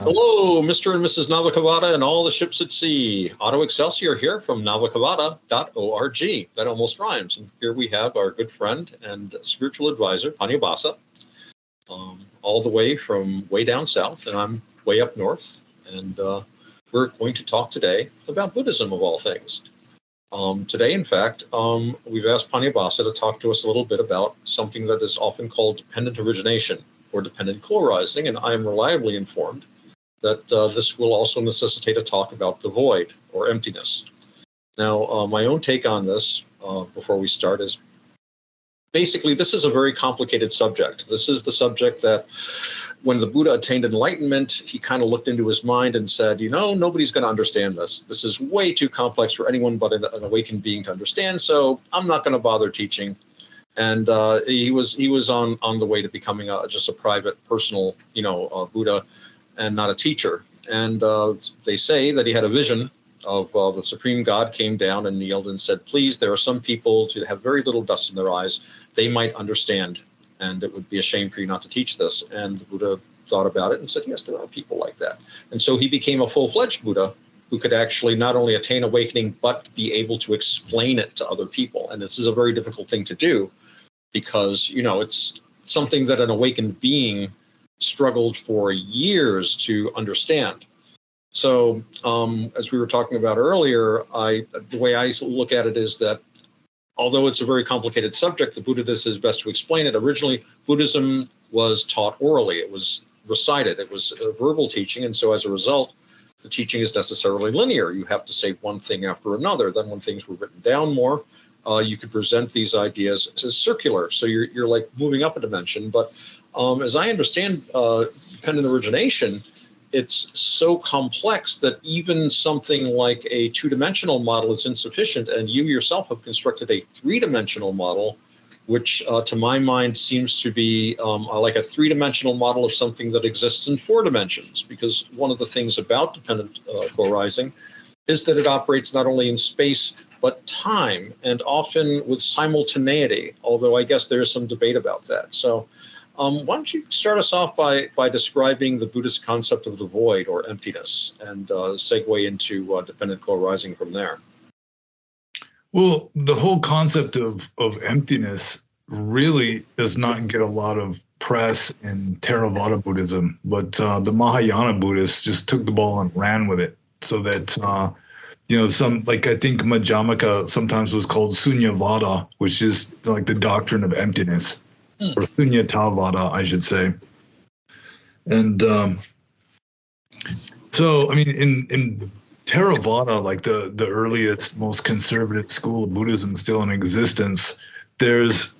Hello, Mr. and Mrs. Navakavada and all the ships at sea. Otto Excelsior here from navakavada.org. That almost rhymes. And here we have our good friend and spiritual advisor, pannobhasa, all the way from way down south, and I'm way up north. And we're going to talk today about Buddhism, of all things. Today, in fact, we've asked pannobhasa to talk to us a little bit about something that is often called dependent origination or dependent co-arising, and I am reliably informed that this will also necessitate a talk about the void or emptiness. Now, my own take on this before we start is basically this is a very complicated subject. This is the subject that when the Buddha attained enlightenment, he kind of looked into his mind and said, you know, nobody's going to understand this. This is way too complex for anyone but an awakened being to understand, so I'm not going to bother teaching. And he was on the way to becoming just a private, personal, Buddha, and not a teacher. And they say that he had a vision of the Supreme God came down and kneeled and said, please, there are some people who have very little dust in their eyes. They might understand, and it would be a shame for you not to teach this. And the Buddha thought about it and said, yes, there are people like that. And so he became a full-fledged Buddha who could actually not only attain awakening, but be able to explain it to other people. And this is a very difficult thing to do because, it's something that an awakened being struggled for years to understand. So as we were talking about earlier, the way I look at it is that although it's a very complicated subject, the Buddha does his best to explain it. Originally, Buddhism was taught orally. It was recited. It was a verbal teaching. And so as a result, the teaching is necessarily linear. You have to say one thing after another. Then when things were written down more, you could present these ideas as circular. So you're like moving up a dimension. But as I understand dependent origination, it's so complex that even something like a two-dimensional model is insufficient. And you yourself have constructed a three-dimensional model, which to my mind seems to be like a three-dimensional model of something that exists in four dimensions. Because one of the things about dependent co-arising is that it operates not only in space, but time, and often with simultaneity, although I guess there is some debate about that. So why don't you start us off by describing the Buddhist concept of the void or emptiness and segue into dependent co-arising from there? Well, the whole concept of emptiness really does not get a lot of press in Theravada Buddhism, but the Mahayana Buddhists just took the ball and ran with it so that some, like I think Madhyamaka sometimes was called suññatā, which is like the doctrine of emptiness, or suññatā, I should say. And so, I mean, in Theravada, like the earliest, most conservative school of Buddhism still in existence, there is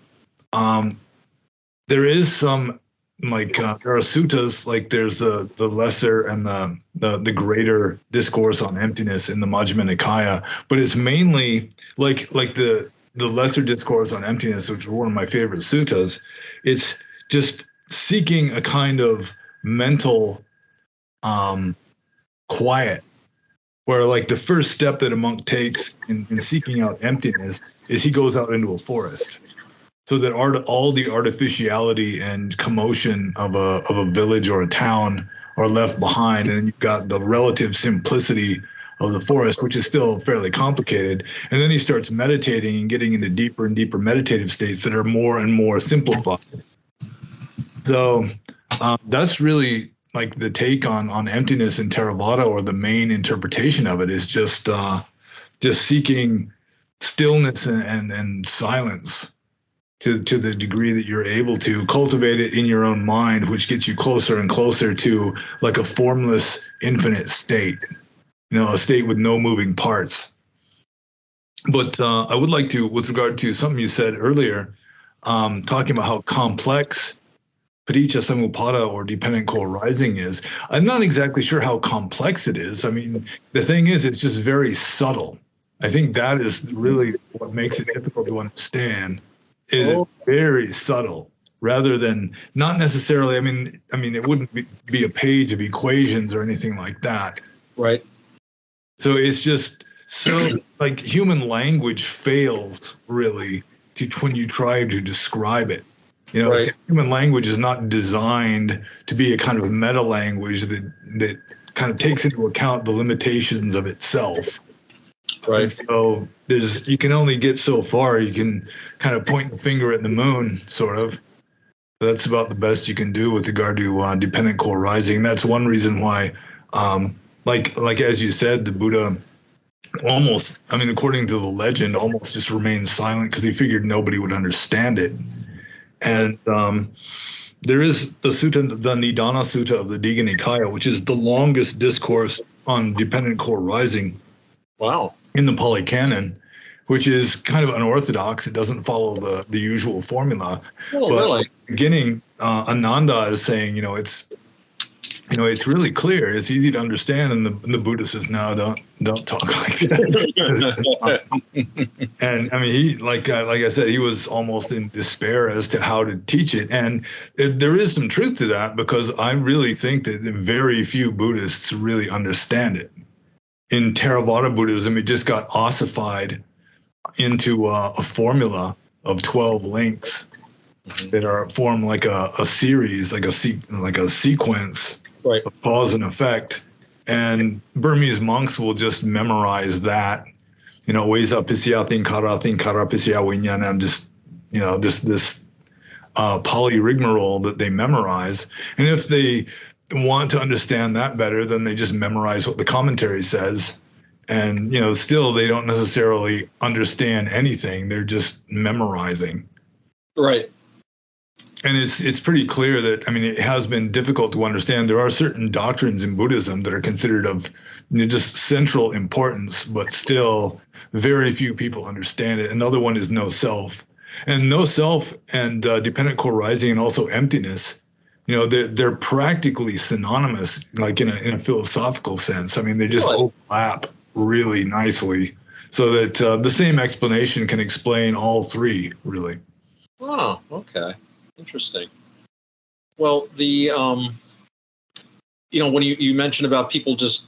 some, like there are suttas, like there's the lesser and the greater discourse on emptiness in the Majjhima Nikaya, but it's mainly like the lesser discourse on emptiness, which is one of my favorite suttas. It's just seeking a kind of mental quiet, where like the first step that a monk takes in seeking out emptiness is he goes out into a forest. So that all the artificiality and commotion of a village or a town are left behind, and you've got the relative simplicity of the forest, which is still fairly complicated. And then he starts meditating and getting into deeper and deeper meditative states that are more and more simplified. So that's really like the take on emptiness in Theravada, or the main interpretation of it is just seeking stillness and silence. To the degree that you're able to cultivate it in your own mind, which gets you closer and closer to like a formless, infinite state, a state with no moving parts. But I would like to, with regard to something you said earlier, talking about how complex paticcasamuppāda or dependent co-arising is. I'm not exactly sure how complex it is. I mean, the thing is, it's just very subtle. I think that is really what makes it difficult to understand. Is it very subtle, rather than not necessarily. I mean, it wouldn't be a page of equations or anything like that, right? So it's just so like human language fails really when you try to describe it. You know, Right. human language is not designed to be a kind of meta language that kind of takes into account the limitations of itself. Right. And so you can only get so far. You can kind of point the finger at the moon, sort of. That's about the best you can do with regard to dependent core rising. That's one reason why, like as you said, the Buddha almost, I mean, according to the legend, almost just remained silent because he figured nobody would understand it. And there is the sutta, the Nidana Sutta of the Digha Nikaya, which is the longest discourse on dependent core rising. Wow. In the Pali Canon, which is kind of unorthodox. It doesn't follow the usual formula. Oh, but really? At the beginning, Ananda is saying, it's really clear. It's easy to understand. And the Buddha says, no, don't talk like that. And I mean, he, like I said, he was almost in despair as to how to teach it. And there is some truth to that, because I really think that very few Buddhists really understand it. In Theravada Buddhism, it just got ossified into a formula of 12 links that are form like a series, like a sequence Right. of cause and effect. And Burmese monks will just memorize that, Weza Pisya Thinkara Pisya Vinyana, just this Pali rigmarole that they memorize. And if they want to understand that better, then they just memorize what the commentary says. And, still they don't necessarily understand anything. They're just memorizing. Right. And it's pretty clear that, I mean, it has been difficult to understand. There are certain doctrines in Buddhism that are considered of just central importance, but still very few people understand it. Another one is no self. And no self and dependent core rising, and also emptiness, they're practically synonymous, like in a philosophical sense. I mean, they just overlap really nicely, so that the same explanation can explain all three, really. Oh, okay. Interesting. Well, the when you mentioned about people just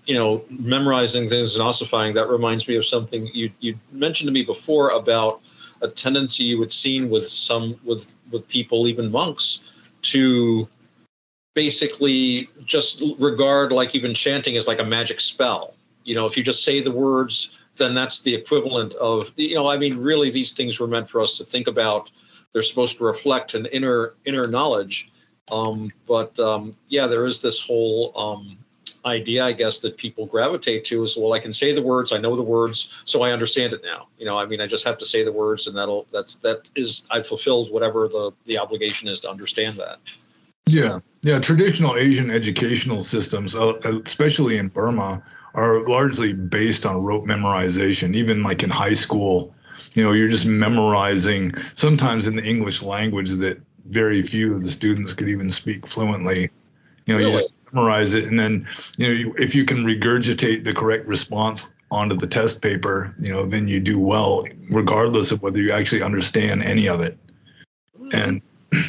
memorizing things and ossifying, that reminds me of something you mentioned to me before about a tendency you had seen with people, even monks, to basically just regard like even chanting as like a magic spell. If you just say the words, then that's the equivalent of, I mean, really these things were meant for us to think about. They're supposed to reflect an inner knowledge. But there is this whole idea, I guess, that people gravitate to is, well, I can say the words, I know the words, so I understand it now. I mean, I just have to say the words, and I've fulfilled whatever the obligation is to understand that. Yeah. Traditional Asian educational systems, especially in Burma, are largely based on rote memorization. Even like in high school, you're just memorizing, sometimes in the English language that very few of the students could even speak fluently. Really? You just memorize it, and then if you can regurgitate the correct response onto the test paper, then you do well, regardless of whether you actually understand any of it. And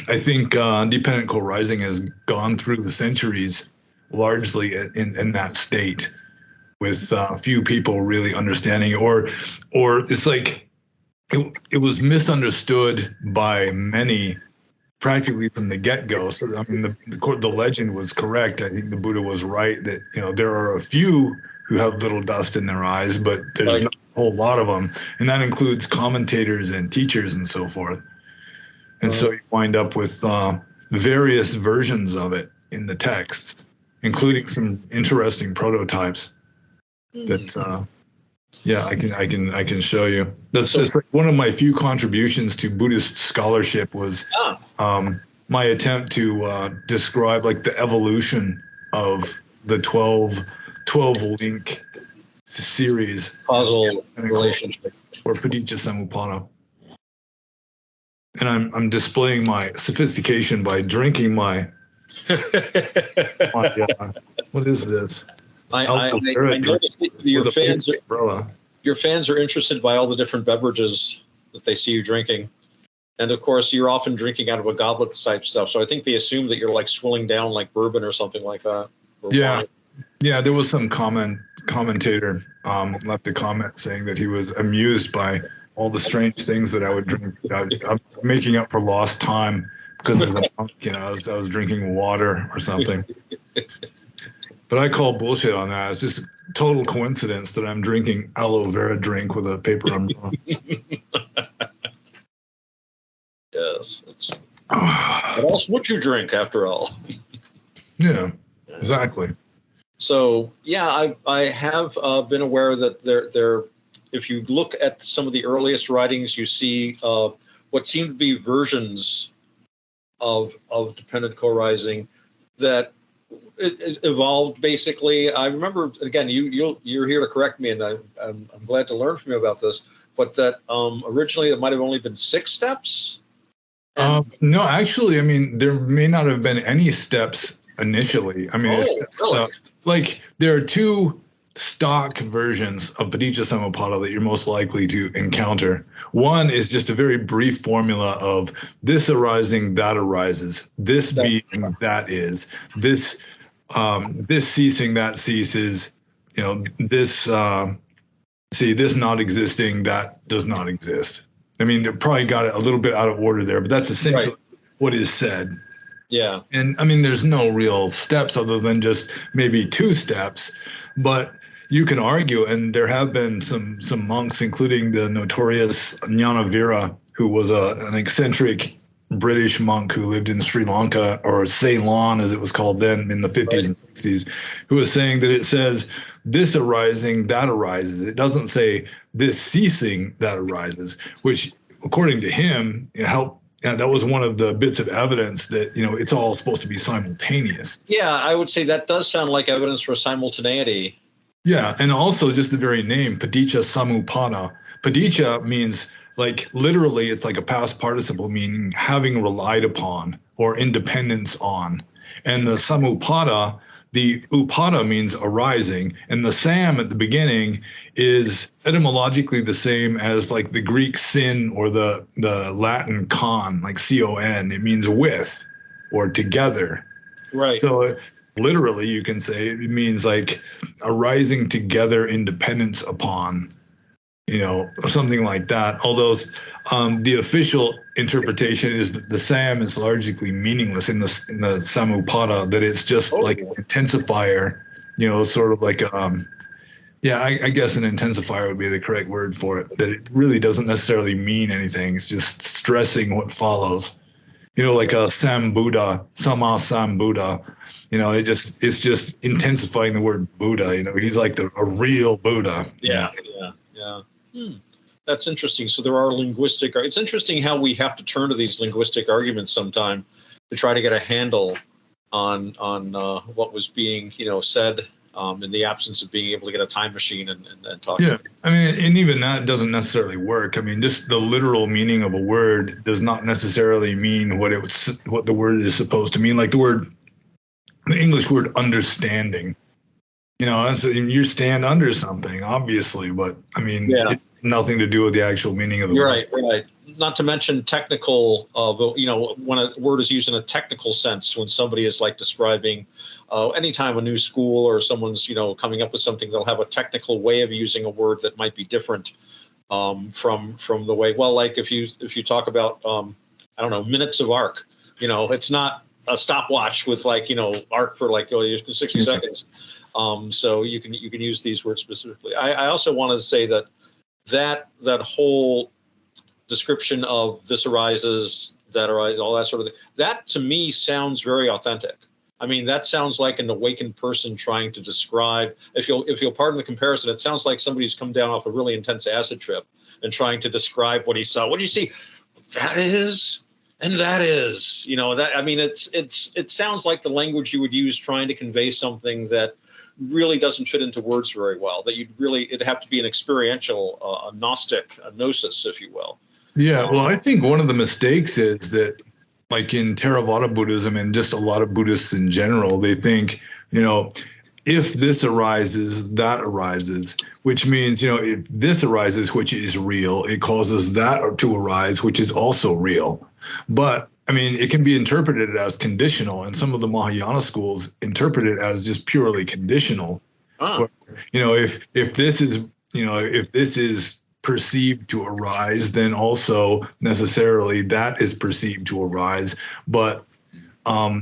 I think dependent core rising has gone through the centuries largely in that state, with few people really understanding, or it's like it was misunderstood by many practically from the get-go. So I mean, the legend was correct. I think the Buddha was right that there are a few who have little dust in their eyes, but there's not a whole lot of them, and that includes commentators and teachers and so forth. And so you wind up with various versions of it in the texts, including some interesting prototypes that I can show you. That's just like one of my few contributions to Buddhist scholarship was my attempt to describe like the evolution of the 12 link series, causal relationship, or paticcasamuppāda. And I'm displaying my sophistication by drinking my what is this? I noticed that your fans are interested by all the different beverages that they see you drinking. And of course, you're often drinking out of a goblet type stuff. So I think they assume that you're like swilling down like bourbon or something like that. Wine. Yeah. There was some commentator left a comment saying that he was amused by all the strange things that I would drink. I'm making up for lost time because of the monk, I was drinking water or something. But I call bullshit on that. It's just total coincidence that I'm drinking aloe vera drink with a paper umbrella. Yes. What else would you drink after all? Yeah, exactly. So yeah, I have been aware that there, if you look at some of the earliest writings, you see what seem to be versions of dependent co-arising that it evolved basically. I remember, again, you're here to correct me, and I'm glad to learn from you about this. But that originally it might have only been 6 steps. No, actually, I mean, there may not have been any steps initially. I mean, really? Like there are 2 stock versions of paticcasamuppāda that you're most likely to encounter. One is just a very brief formula of this arising, that arises, this being, that is, this ceasing, that ceases, this this not existing, that does not exist. I mean, they probably got it a little bit out of order there, but that's essentially what is said. Yeah. And I mean, there's no real steps other than just maybe 2 steps, but you can argue, and there have been some monks, including the notorious Jnanavira, who was an eccentric British monk who lived in Sri Lanka, or Ceylon as it was called then, in the 50s and 60s, who was saying that it says this arising, that arises. It doesn't say this ceasing, that arises, which according to him helped. Yeah, that was one of the bits of evidence that, it's all supposed to be simultaneous. Yeah, I would say that does sound like evidence for simultaneity. Yeah, and also just the very name, paticcasamuppāda. Paticca means, like, literally, it's like a past participle, meaning having relied upon or independence on. And the samuppāda, the uppada means arising, and the sam at the beginning is etymologically the same as like the Greek sin or the Latin con, like con. It means with or together. Right. So literally you can say it means like arising together, independence upon, or something like that. Although the official interpretation is that the sam is largely meaningless in the samuppāda, that it's just like an intensifier, sort of like I guess an intensifier would be the correct word for it, that it really doesn't necessarily mean anything. It's just stressing what follows, like a sambuddha, sama sambuddha, it's just intensifying the word Buddha. He's like a real Buddha. Yeah. That's interesting. So there are linguistic. It's interesting how we have to turn to these linguistic arguments sometime to try to get a handle on what was being said in the absence of being able to get a time machine and talk. Yeah, I mean, and even that doesn't necessarily work. I mean, just the literal meaning of a word does not necessarily mean what the word is supposed to mean. Like the English word understanding. You stand under something, obviously, but I mean, it's nothing to do with the actual meaning of the word. Right. Not to mention technical, when a word is used in a technical sense, when somebody is like describing anytime a new school or someone's, coming up with something, they'll have a technical way of using a word that might be different from the way, well, like if you talk about, I don't know, minutes of arc, it's not a stopwatch with like, arc for like 60 seconds. So you can use these words specifically. I also wanted to say that whole description of this arises, that arises, all that sort of thing, that to me sounds very authentic. I mean, that sounds like an awakened person trying to describe, if you'll pardon the comparison, it sounds like somebody who's come down off a really intense acid trip and trying to describe what he saw. What do you see? That is, and that is, that, I mean, it sounds like the language you would use trying to convey something that really doesn't fit into words very well, that it'd have to be an experiential, a gnostic, a gnosis, if you will. Yeah, well, I think one of the mistakes is that, like in Theravada Buddhism and just a lot of Buddhists in general, they think, if this arises, that arises, which means, if this arises, which is real, it causes that to arise, which is also real. But I mean, it can be interpreted as conditional, and some of the Mahayana schools interpret it as just purely conditional. If this is, if this is perceived to arise, then also necessarily that is perceived to arise. But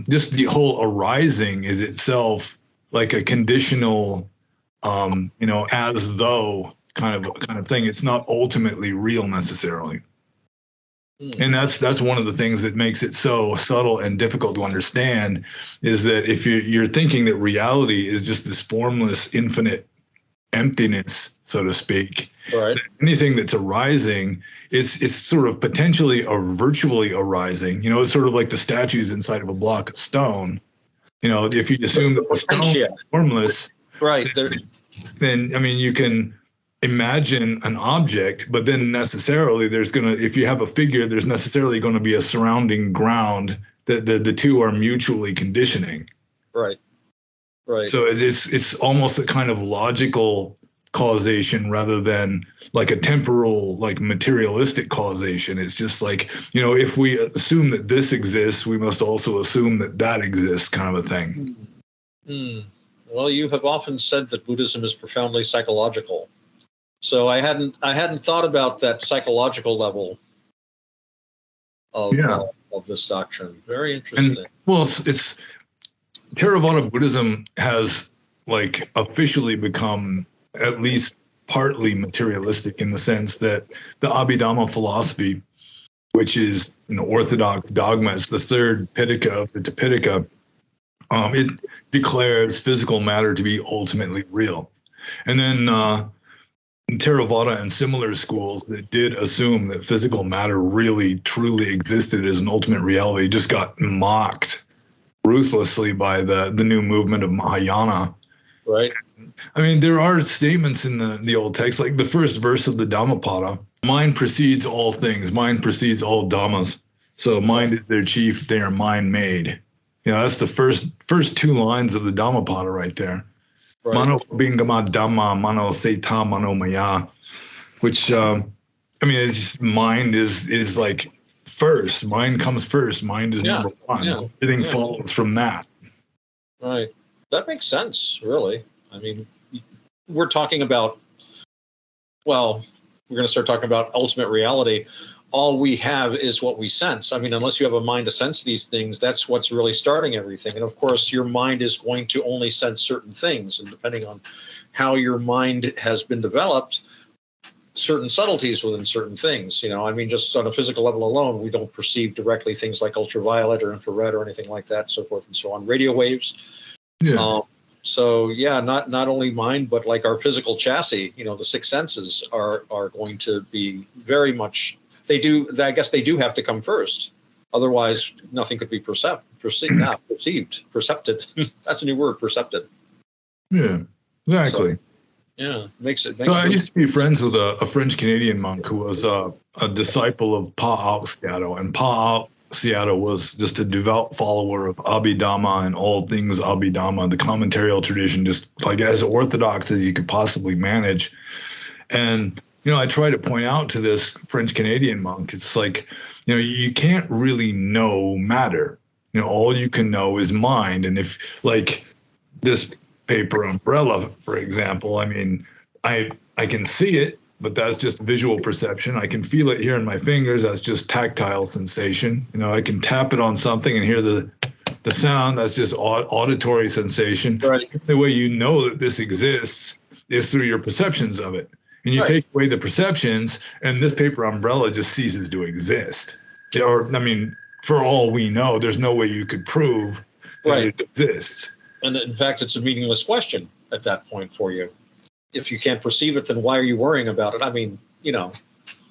just the whole arising is itself like a conditional, as though kind of thing. It's not ultimately real necessarily. And that's one of the things that makes it so subtle and difficult to understand, is that if you're thinking that reality is just this formless, infinite emptiness, so to speak, right, anything that's arising, it's sort of potentially or virtually arising. It's sort of like the statues inside of a block of stone. If you assume that the stone is formless, right, then I mean you can imagine an object, but then necessarily if you have a figure, there's necessarily going to be a surrounding ground that the two are mutually conditioning. Right. So it's almost a kind of logical causation rather than like a temporal, like materialistic causation. It's just like, if we assume that this exists, we must also assume that exists, kind of a thing. Well, you have often said that Buddhism is profoundly psychological. So I hadn't thought about that psychological level of this doctrine. Very interesting. And, well, it's Theravada Buddhism has like officially become at least partly materialistic, in the sense that the Abhidhamma philosophy, which is orthodox dogma, is the third Pitaka of the Tipitaka. It declares physical matter to be ultimately real, and then Theravada and similar schools that did assume that physical matter really truly existed as an ultimate reality just got mocked ruthlessly by the new movement of Mahayana. Right. I mean, there are statements in the old text, like the first verse of the Dhammapada: mind precedes all things, mind precedes all dhammas. So mind is their chief, they are mind made. That's the first two lines of the Dhammapada right there. Right. Mano bingama dhamma, mano seta mano maya, which it's just, mind is like first. Mind comes first. Mind is number one. Yeah. Everything follows from that. Right. That makes sense, really. I mean, we're talking about, we're going to start talking about ultimate reality. All we have is what we sense. I mean, unless you have a mind to sense these things, that's what's really starting everything. And of course, your mind is going to only sense certain things. And depending on how your mind has been developed, certain subtleties within certain things, just on a physical level alone, we don't perceive directly things like ultraviolet or infrared or anything like that, so forth and so on. Radio waves. Yeah. Not only mind, but like our physical chassis, the six senses are going to be very much, I guess they do have to come first. Otherwise, nothing could be perceived. Percepted. That's a new word, percepted. Yeah, exactly. So, makes it. I used to be friends with a French-Canadian monk who was a disciple of Otto Excelsior, and Otto Excelsior was just a devout follower of Abhidhamma and all things Abhidhamma, the commentarial tradition, just like as orthodox as you could possibly manage. And I try to point out to this French-Canadian monk, it's like, you can't really know matter. All you can know is mind. And if, like, this paper umbrella, for example, I mean, I can see it, but that's just visual perception. I can feel it here in my fingers. That's just tactile sensation. I can tap it on something and hear the sound. That's just auditory sensation. Right. The way you know that this exists is through your perceptions of it. And you take away the perceptions, and this paper umbrella just ceases to exist. Or, I mean, for all we know, there's no way you could prove that it exists. And in fact, it's a meaningless question at that point for you. If you can't perceive it, then why are you worrying about it? I mean, Yeah,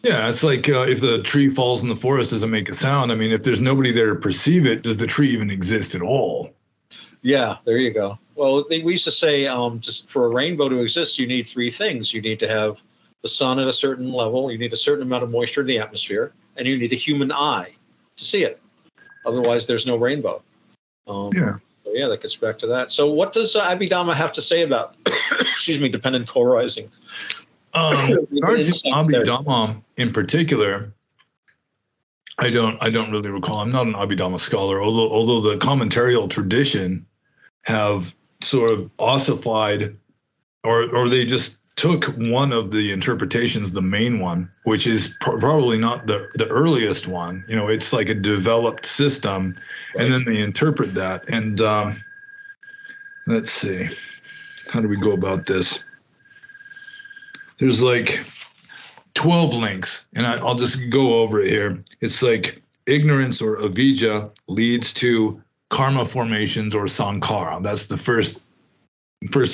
it's like if the tree falls in the forest, doesn't make a sound. I mean, if there's nobody there to perceive it, does the tree even exist at all? Yeah, there you go. Well, we used to say just for a rainbow to exist, you need three things. You need to have the sun at a certain level, you need a certain amount of moisture in the atmosphere, and you need a human eye to see it. Otherwise, there's no rainbow. So that gets back to that. So what does Abhidhamma have to say about, dependent co-arising? Abhidhamma in particular, I don't really recall. I'm not an Abhidhamma scholar, although the commentarial tradition have sort of ossified, or they just took one of the interpretations, the main one, which is probably not the earliest one. You know, it's like a developed system, and then they interpret that. And let's see, how do we go about this? There's like 12 links, and I'll just go over it here. It's like ignorance or avijja leads to karma formations or sankhara. That's the first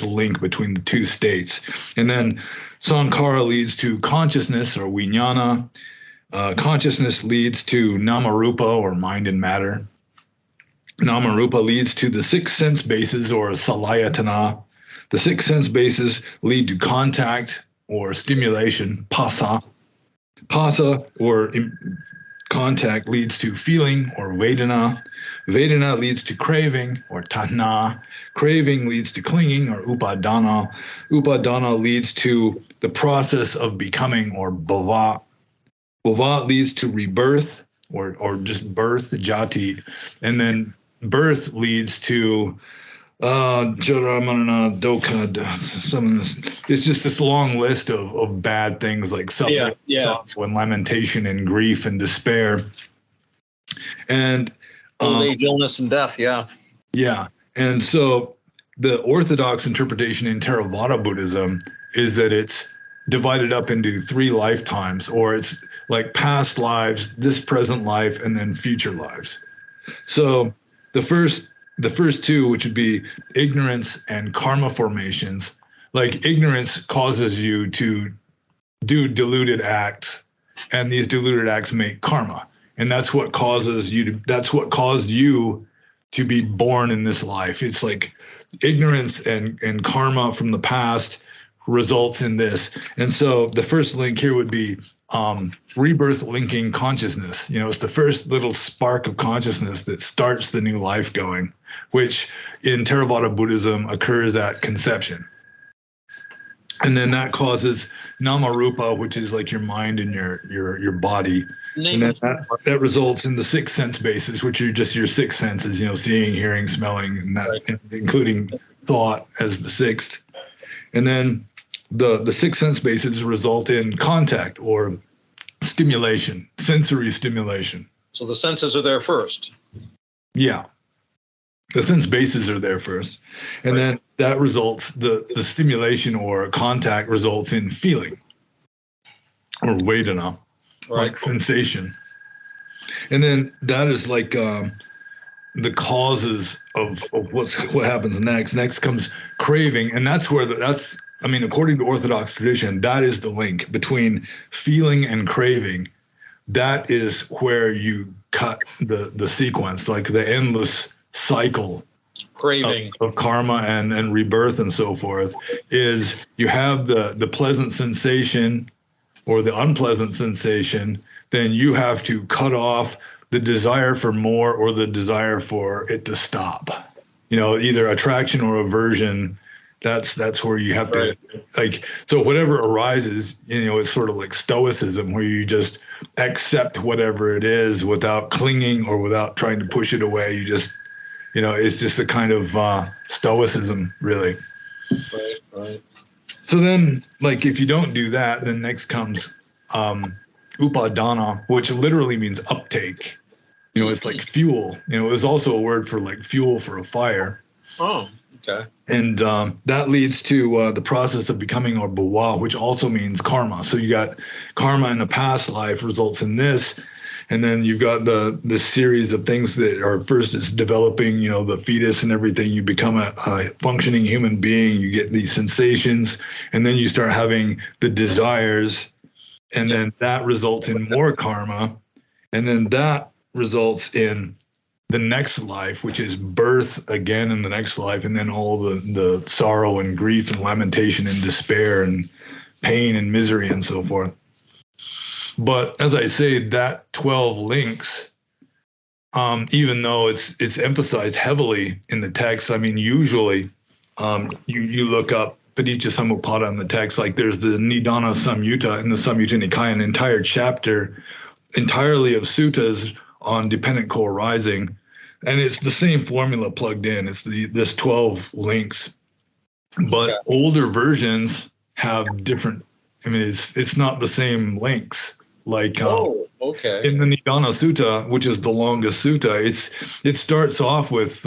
link between the two states. And then sankhara leads to consciousness or vijnana. Consciousness leads to namarupa or mind and matter. Namarupa leads to the six sense bases or salayatana. The six sense bases lead to contact or stimulation, phassa. Phassa or contact leads to feeling or vedana. Vedana leads to craving or tanha. Craving leads to clinging or upadana. Upadana leads to the process of becoming or bhava. Bhava leads to rebirth or just birth, jati. And then birth leads to Jaramana Doka, some of this. It's just this long list of bad things like suffering, sorrow, and lamentation and grief and despair. And old age, illness, and death, Yeah. And so the orthodox interpretation in Theravada Buddhism is that it's divided up into 3 lifetimes, or it's like past lives, this present life, and then future lives. So the first 2, which would be ignorance and karma formations, like ignorance causes you to do deluded acts, and these deluded acts make karma. And that's what caused you to be born in this life. It's like ignorance and karma from the past results in this. And so the first link here would be rebirth linking consciousness. You know, it's the first little spark of consciousness that starts the new life going, which in Theravada Buddhism occurs at conception. And then that causes namarupa, which is like your mind and your body. And then that results in the 6 sense bases, which are just your 6 senses, you know, seeing, hearing, smelling, and that, right, including thought as the 6th. And then the 6 sense bases result in contact or stimulation, sensory stimulation. So the senses are there first. Yeah. The sense bases are there first. And right, then that results, the stimulation or contact results in feeling or vedana, right, like sensation. And then that is like the causes of what happens next. Next comes craving. And that's where according to Orthodox tradition, that is the link between feeling and craving. That is where you cut the sequence, like the endless cycle craving of karma and rebirth and so forth. Is you have the pleasant sensation or the unpleasant sensation, then you have to cut off the desire for more or the desire for it to stop. You know, either attraction or aversion. That's where you have to, like, so whatever arises, you know, it's sort of like stoicism, where you just accept whatever it is without clinging or without trying to push it away. You just, you know, it's just a kind of stoicism, really. Right. So then, like, if you don't do that, then next comes upadana, which literally means uptake. You know, it's like fuel. You know, it's also a word for like fuel for a fire. Oh, okay. And that leads to the process of becoming or bhava, which also means karma. So you got karma in a past life results in this. And then you've got the series of things that are, first it's developing, you know, the fetus and everything. You become a functioning human being. You get these sensations, and then you start having the desires, and then that results in more karma. And then that results in the next life, which is birth again in the next life, and then all the sorrow and grief and lamentation and despair and pain and misery and so forth. But as I say, that 12 links, even though it's emphasized heavily in the text, I mean, usually you look up paticcasamuppāda in the text, like there's the Nidana Samyutta in the Samyutta Nikaya, an entire chapter entirely of suttas on dependent co-arising, and it's the same formula plugged in. It's this 12 links, but older versions have different. I mean, it's not the same lengths. Like okay. In the Nidana Sutta, which is the longest sutta, it starts off with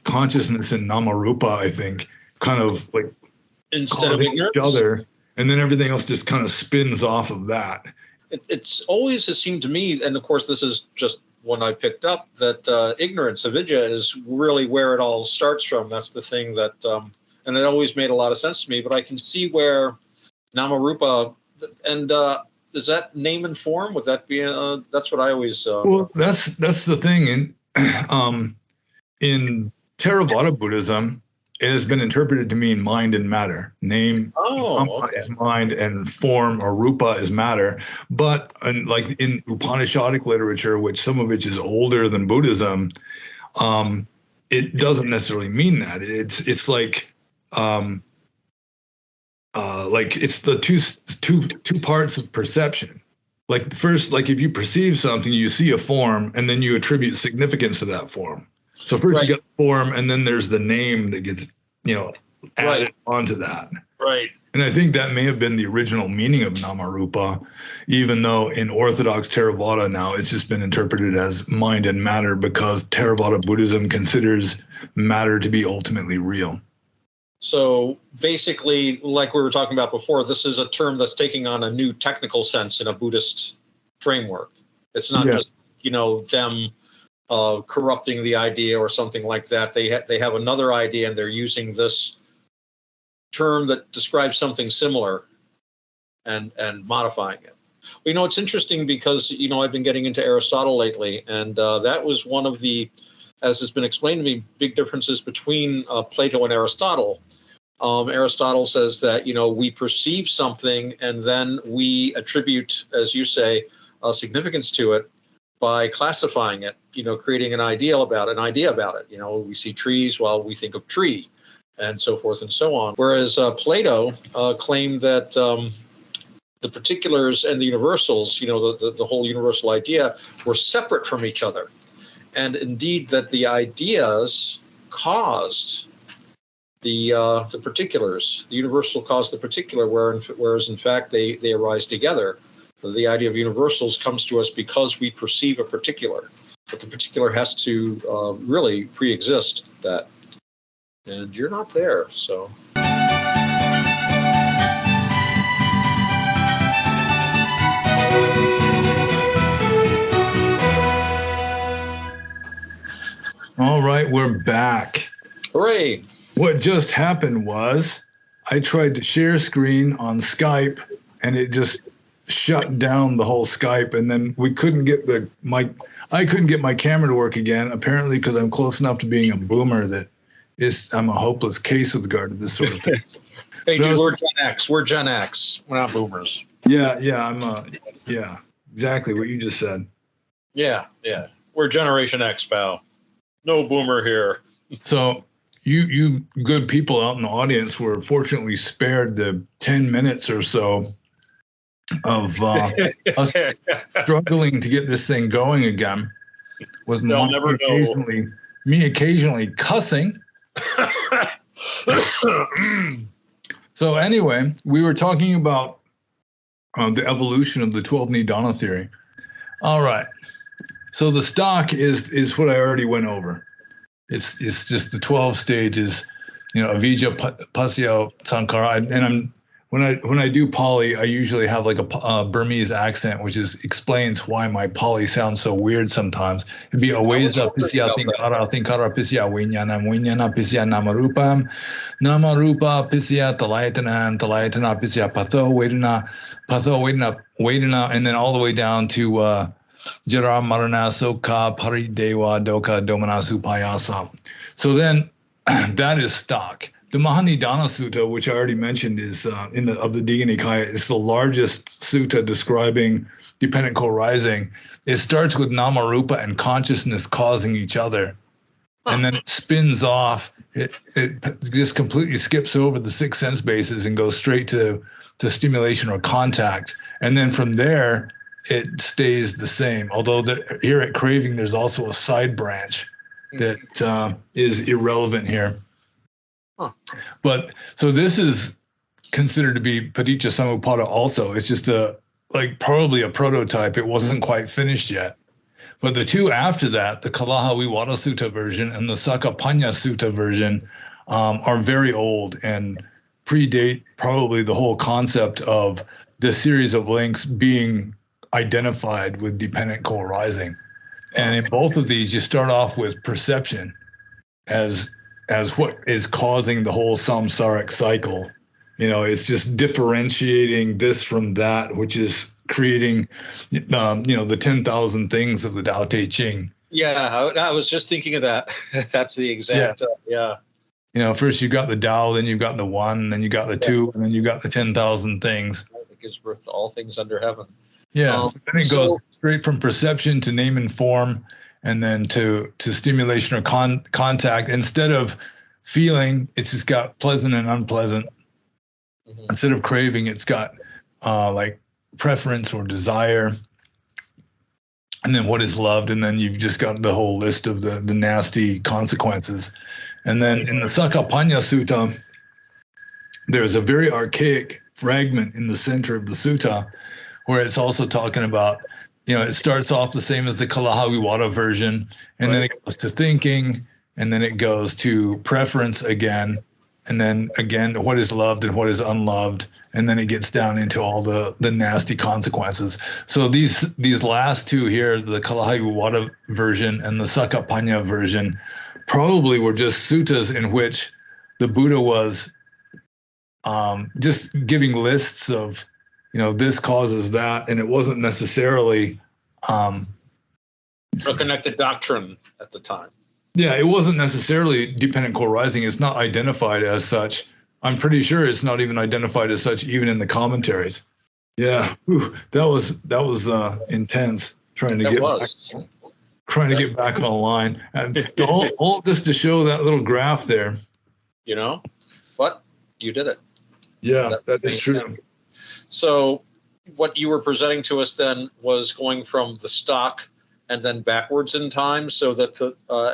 consciousness and namarupa, I think, kind of like instead of ignorance, each other, and then everything else just kind of spins off of that. It's always has seemed to me, and of course this is just one I picked up, that ignorance, avidya, is really where it all starts from. That's the thing that, and it always made a lot of sense to me. But I can see where namarupa and is that name and form? Would that be? That's what I always. Well, that's the thing in Theravada Buddhism. It has been interpreted to mean mind and matter. Name is mind, and form or rupa is matter. But like in Upanishadic literature, which some of which is older than Buddhism, it doesn't necessarily mean that. It's like it's the two parts of perception. Like first, like if you perceive something, you see a form, and then you attribute significance to that form. So first you get the form, and then there's the name that gets, added onto that. Right. And I think that may have been the original meaning of namarupa, even though in Orthodox Theravada now it's just been interpreted as mind and matter, because Theravada Buddhism considers matter to be ultimately real. So basically, like we were talking about before, this is a term that's taking on a new technical sense in a Buddhist framework. It's not just, them corrupting the idea or something like that. They have another idea, and they're using this term that describes something similar and modifying it. It's interesting because, I've been getting into Aristotle lately, and that was one of the, as has been explained to me, big differences between Plato and Aristotle. Aristotle says that, we perceive something and then we attribute, as you say, significance to it by classifying it, creating an idea about it. We see trees, well, we think of tree, and so forth and so on. Whereas Plato claimed that the particulars and the universals, the whole universal idea, were separate from each other. And indeed that the ideas caused the particulars. The universal caused the particular, whereas in fact they arise together. The idea of universals comes to us because we perceive a particular, but the particular has to really pre-exist that. And you're not there, so. All right, we're back. Hooray. What just happened was I tried to share screen on Skype, and it just shut down the whole Skype, and then we couldn't get I couldn't get my camera to work again, apparently because I'm close enough to being a boomer that I'm a hopeless case with regard to this sort of thing. Hey, dude, we're Gen X. We're Gen X. We're not boomers. Yeah, exactly what you just said. Yeah. We're Generation X, pal. No boomer here. So you good people out in the audience were fortunately spared the 10 minutes or so of us struggling to get this thing going again, with me occasionally cussing. So anyway, we were talking about the evolution of the 12 Nidana theory. All right. So the stock is what I already went over. It's just the 12 stages, avijja, pasya, sankhara, and when I do Pali, I usually have like a Burmese accent, which explains why my Pali sounds so weird sometimes. It'd be aweza pisya thinkara pisya vinyana pisya namarupam, namarupa pisya talayatana pisya patho vedana, and then all the way down to jara marana sokha paridewa doka domanasu payasa. So then that is stock. The Mahanidana Sutta, which I already mentioned, is of the Digha Nikaya, is the largest sutta describing dependent co-arising. It starts with Namarupa and consciousness causing each other, and then it spins off. It just completely skips over the six sense bases and goes straight to stimulation or contact, and then from there it stays the same. Although here at Craving, there's also a side branch that is irrelevant here. But so this is considered to be paticcasamuppāda also. It's just probably a prototype. It wasn't quite finished yet. But the two after that, the Kalahawiwada Sutta version and the Sakapanya Sutta version, are very old and predate probably the whole concept of the series of links being identified with dependent co-arising. And in both of these, you start off with perception as what is causing the whole samsaric cycle. It's just differentiating this from that, which is creating, the 10,000 things of the Tao Te Ching. Yeah, I was just thinking of that. That's the exact, yeah. First you've got the Tao, then you've got the one, then you got the two, and then you got the 10,000 things. It gives birth to all things under heaven. Yeah, so then it goes straight from perception to name and form, and then to stimulation or contact. Instead of feeling, it's just got pleasant and unpleasant. Mm-hmm. Instead of craving, it's got like preference or desire, and then what is loved, and then you've just got the whole list of the nasty consequences. And then in the Sakapanya Sutta, there's a very archaic fragment in the center of the sutta where it's also talking about, it starts off the same as the Kalahawiwada version, and then it goes to thinking, and then it goes to preference again, and then again, what is loved and what is unloved, and then it gets down into all the nasty consequences. So these last two here, the Kalahawiwada version and the Sakapanya version, probably were just suttas in which the Buddha was just giving lists of, this causes that, and it wasn't necessarily a connected doctrine at the time. Yeah, it wasn't necessarily dependent co-arising. It's not identified as such. I'm pretty sure it's not even identified as such, even in the commentaries. Yeah, that was intense. Trying to get back on the line, and all just to show that little graph there. But you did it. Yeah, that is true. So what you were presenting to us then was going from the stock and then backwards in time, so that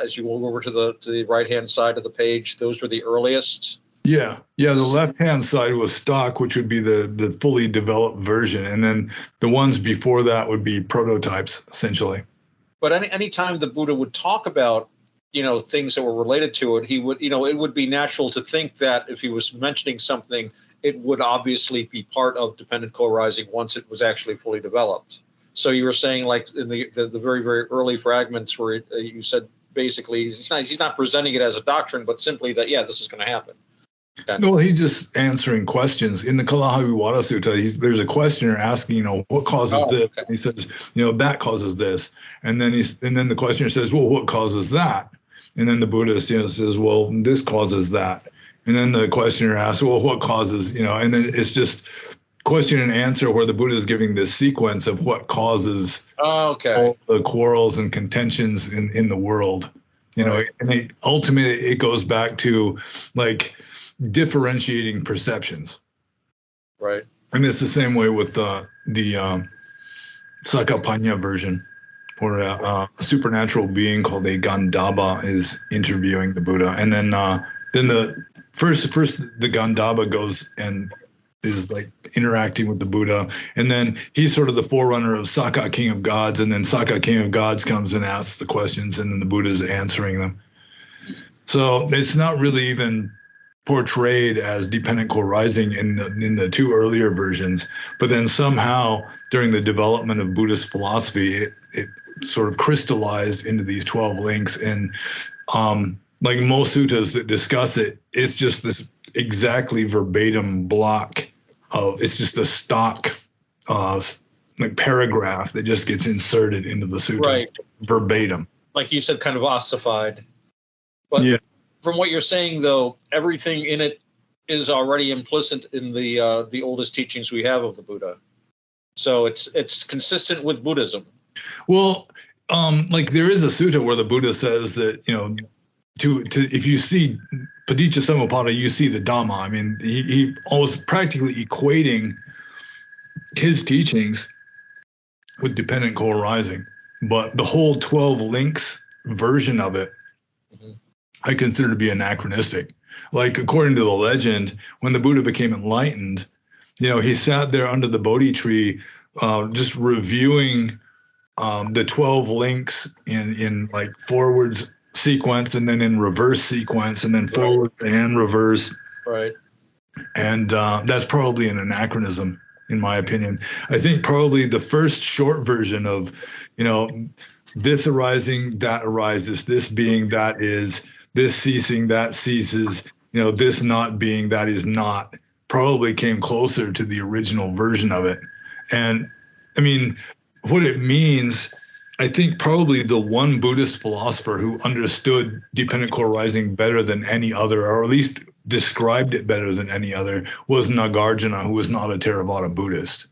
as you go over to the right-hand side of the page, those were the earliest. Yeah. The left-hand side was stock, which would be the fully developed version, and then the ones before that would be prototypes, essentially. But any time the Buddha would talk about, things that were related to it, he would, it would be natural to think that if he was mentioning something, it would obviously be part of dependent co-arising once it was actually fully developed. So you were saying, like in the very, very early fragments where you said basically he's not presenting it as a doctrine, but simply that, this is going to happen. No, he's just answering questions. In the Kalahawiwada Sutta, there's a questioner asking, what causes this? Okay. He says, that causes this. And then the questioner says, well, what causes that? And then the Buddha says, well, this causes that. And then the questioner asks, well, what causes, and then it's just question and answer where the Buddha is giving this sequence of what causes all the quarrels and contentions in the world. And ultimately it goes back to like differentiating perceptions. Right. And it's the same way with the Sakapanya version, where a supernatural being called a Gandhava is interviewing the Buddha. And then the first the Gandhava goes and is like interacting with the Buddha, and then he's sort of the forerunner of Sakka, King of Gods, and then Sakka, King of Gods, comes and asks the questions, and then the Buddha is answering them. So it's not really even portrayed as dependent co-arising in the two earlier versions, but then somehow during the development of Buddhist philosophy, it sort of crystallized into these 12 links. And like most suttas that discuss it, it's just this exactly verbatim block of, it's just a stock like paragraph that just gets inserted into the sutta, right, verbatim. Like you said, kind of ossified. But yeah. From what you're saying, though, everything in it is already implicit in the oldest teachings we have of the Buddha. So it's consistent with Buddhism. Well, like there is a sutta where the Buddha says that, to if you see paticcasamuppāda, you see the Dhamma. I mean, he was practically equating his teachings with dependent co-arising, but the whole 12 links version of it, I consider to be anachronistic. Like, according to the legend, when the Buddha became enlightened, he sat there under the Bodhi tree, just reviewing the 12 links in like forwards sequence, and then in reverse sequence, and then forwards and reverse. Right. And that's probably an anachronism, in my opinion. I think probably the first short version of, this arising, that arises, this being, that is, this ceasing, that ceases, this not being, that is not, probably came closer to the original version of it. And I mean, what it means, I think probably the one Buddhist philosopher who understood dependent co-arising better than any other, or at least described it better than any other, was Nagarjuna, who was not a Theravada Buddhist.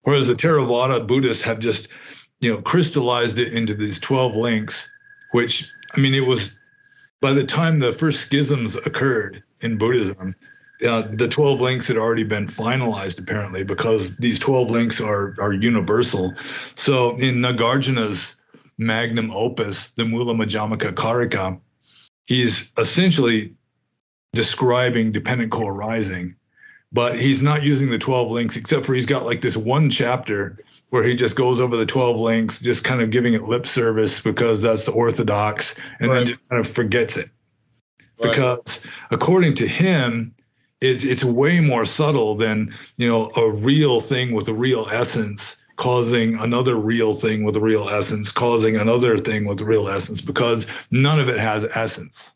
Whereas the Theravada Buddhists have just, crystallized it into these 12 links, which, I mean, it was, by the time the first schisms occurred in Buddhism, the 12 links had already been finalized, apparently, because these 12 links are universal. So in Nagarjuna's magnum opus, the Mula Madhyamaka Karika, he's essentially describing dependent co-arising, but he's not using the 12 links, except for he's got like this one chapter where he just goes over the 12 links, just kind of giving it lip service because that's the orthodox, and then just kind of forgets it. Right. Because according to him, it's way more subtle than, a real thing with a real essence causing another real thing with a real essence, causing another thing with a real essence, because none of it has essence.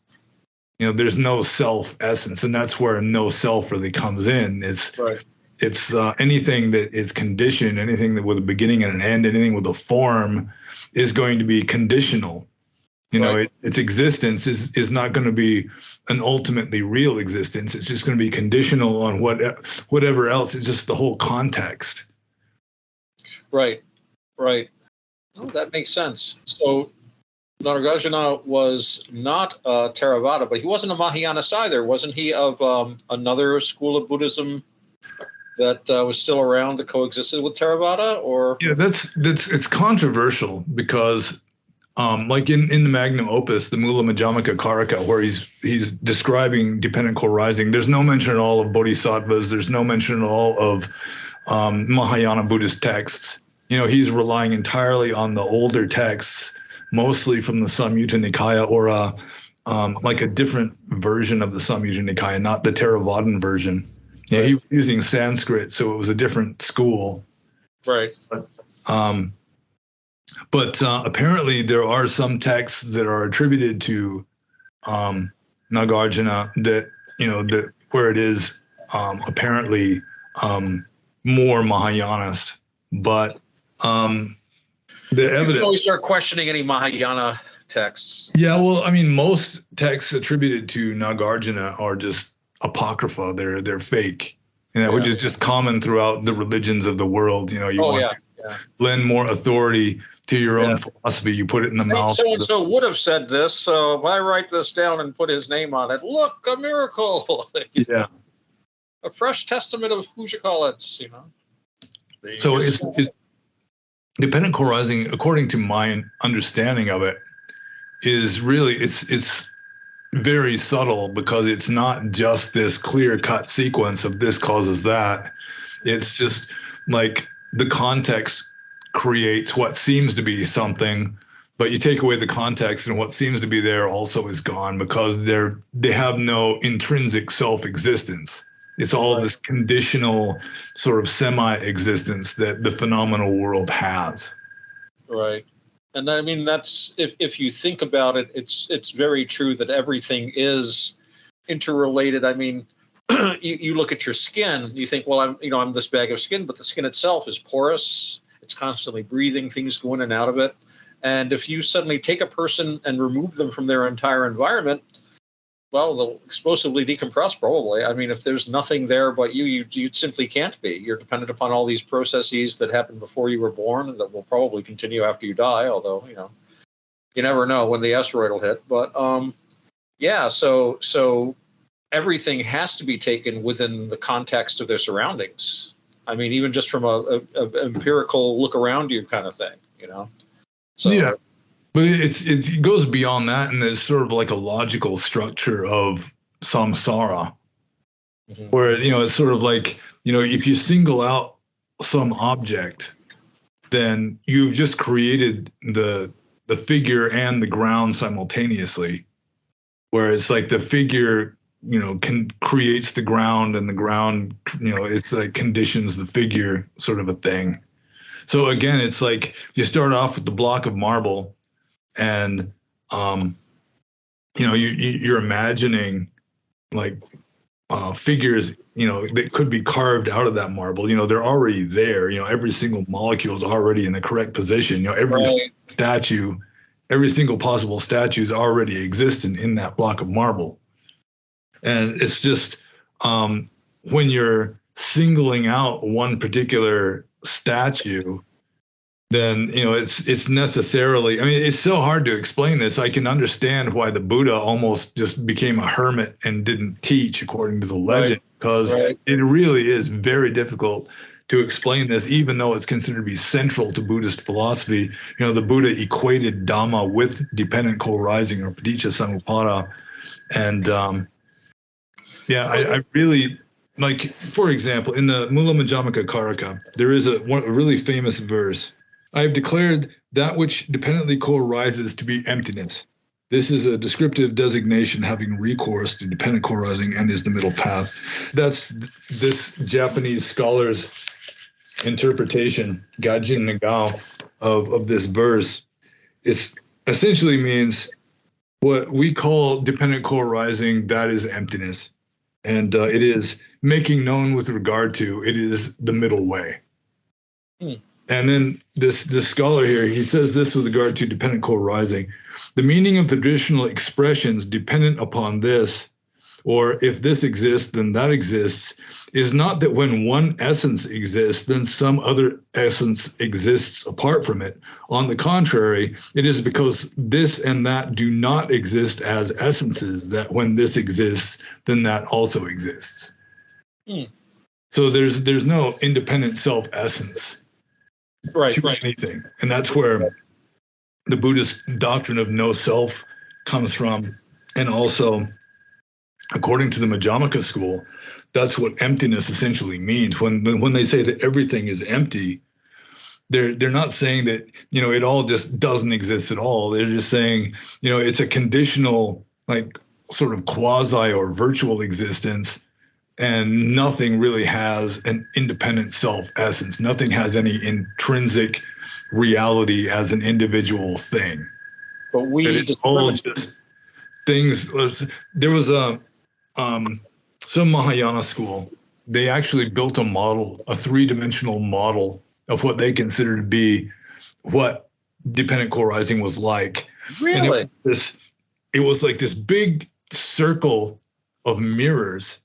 There's no self essence, and that's where no self really comes in. It's anything that is conditioned, anything that with a beginning and an end, anything with a form is going to be conditional. Its existence is not going to be an ultimately real existence. It's just going to be conditional on whatever else. It's just the whole context. Right. Oh, that makes sense. So Nagarjuna was not a Theravada, but he wasn't a Mahayana either. Wasn't he of another school of Buddhism that was still around that coexisted with Theravada? Or it's controversial because like in the magnum opus, the Mula Madhyamaka Karika, where he's describing dependent co-arising, there's no mention at all of bodhisattvas. There's no mention at all of Mahayana Buddhist texts. He's relying entirely on the older texts, mostly from the Samyutta Nikaya, or like a different version of the Samyutta Nikaya, not the Theravadan version. Yeah, he was using Sanskrit, so it was a different school. Right. But apparently there are some texts that are attributed to Nagarjuna that, that where it is apparently more Mahayanist. But the evidence. You always start questioning any Mahayana texts. Yeah, well, I mean, most texts attributed to Nagarjuna are just apocrypha. They're fake, which is just common throughout the religions of the world. You want to lend more authority to your own philosophy. You put it in the mouth. So and so would have said this, so if I write this down and put his name on it, look, a miracle. A fresh testament of who you call it. So it's dependent co-arising, according to my understanding of it, is really it's very subtle, because it's not just this clear-cut sequence of this causes that. It's just like the context creates what seems to be something, but you take away the context and what seems to be there also is gone, because they have no intrinsic self-existence. It's all this conditional sort of semi-existence that the phenomenal world has. Right. And I mean, that's, if you think about it, it's very true that everything is interrelated. I mean, you look at your skin, you think, well, I'm this bag of skin, but the skin itself is porous. It's constantly breathing, things go in and out of it. And if you suddenly take a person and remove them from their entire environment, well, they'll explosively decompress, probably. I mean, if there's nothing there but you simply can't be. You're dependent upon all these processes that happened before you were born and that will probably continue after you die, although, you never know when the asteroid will hit. But, so everything has to be taken within the context of their surroundings. I mean, even just from a empirical look around you kind of thing, So, but it goes beyond that, and there's sort of like a logical structure of samsara, where, it's sort of like, if you single out some object, then you've just created the figure and the ground simultaneously, where it's like the figure, creates the ground, and the ground, it's like conditions the figure, sort of a thing. So again, it's like you start off with the block of marble, and you're imagining like figures, that could be carved out of that marble. They're already there. Every single molecule is already in the correct position. Every statue, every single possible statue is already existent in that block of marble. And it's just when you're singling out one particular statue, then it's necessarily, it's so hard to explain this. I can understand why the Buddha almost just became a hermit and didn't teach, according to the legend, because it really is very difficult to explain this, even though it's considered to be central to Buddhist philosophy. The Buddha equated Dhamma with dependent co-arising, or paticcasamuppāda. And I really, like, for example, in the Mula Madhyamaka Karaka, there is a really famous verse. I have declared that which dependently co-arises to be emptiness. This is a descriptive designation having recourse to dependent co-arising and is the middle path. That's this Japanese scholar's interpretation, Gajin Nagao, of this verse. It essentially means what we call dependent co-arising, that is emptiness. And it is making known with regard to, it is the middle way. And then this scholar here, he says this with regard to dependent co-arising. The meaning of the traditional expressions dependent upon this, or if this exists, then that exists, is not that when one essence exists, then some other essence exists apart from it. On the contrary, it is because this and that do not exist as essences that when this exists, then that also exists. So there's no independent self-essence to anything. And that's where the Buddhist doctrine of no self comes from. And also, according to the Madhyamaka school, that's what emptiness essentially means. When they say that everything is empty, they're not saying that, it all just doesn't exist at all. They're just saying, it's a conditional, like, sort of quasi or virtual existence, and nothing really has an independent self-essence. Nothing has any intrinsic reality as an individual thing. But it's all just things. There was some Mahayana school. They actually built a model, a three-dimensional model of what they considered to be what dependent co-arising was like. Really? And it was like this big circle of mirrors.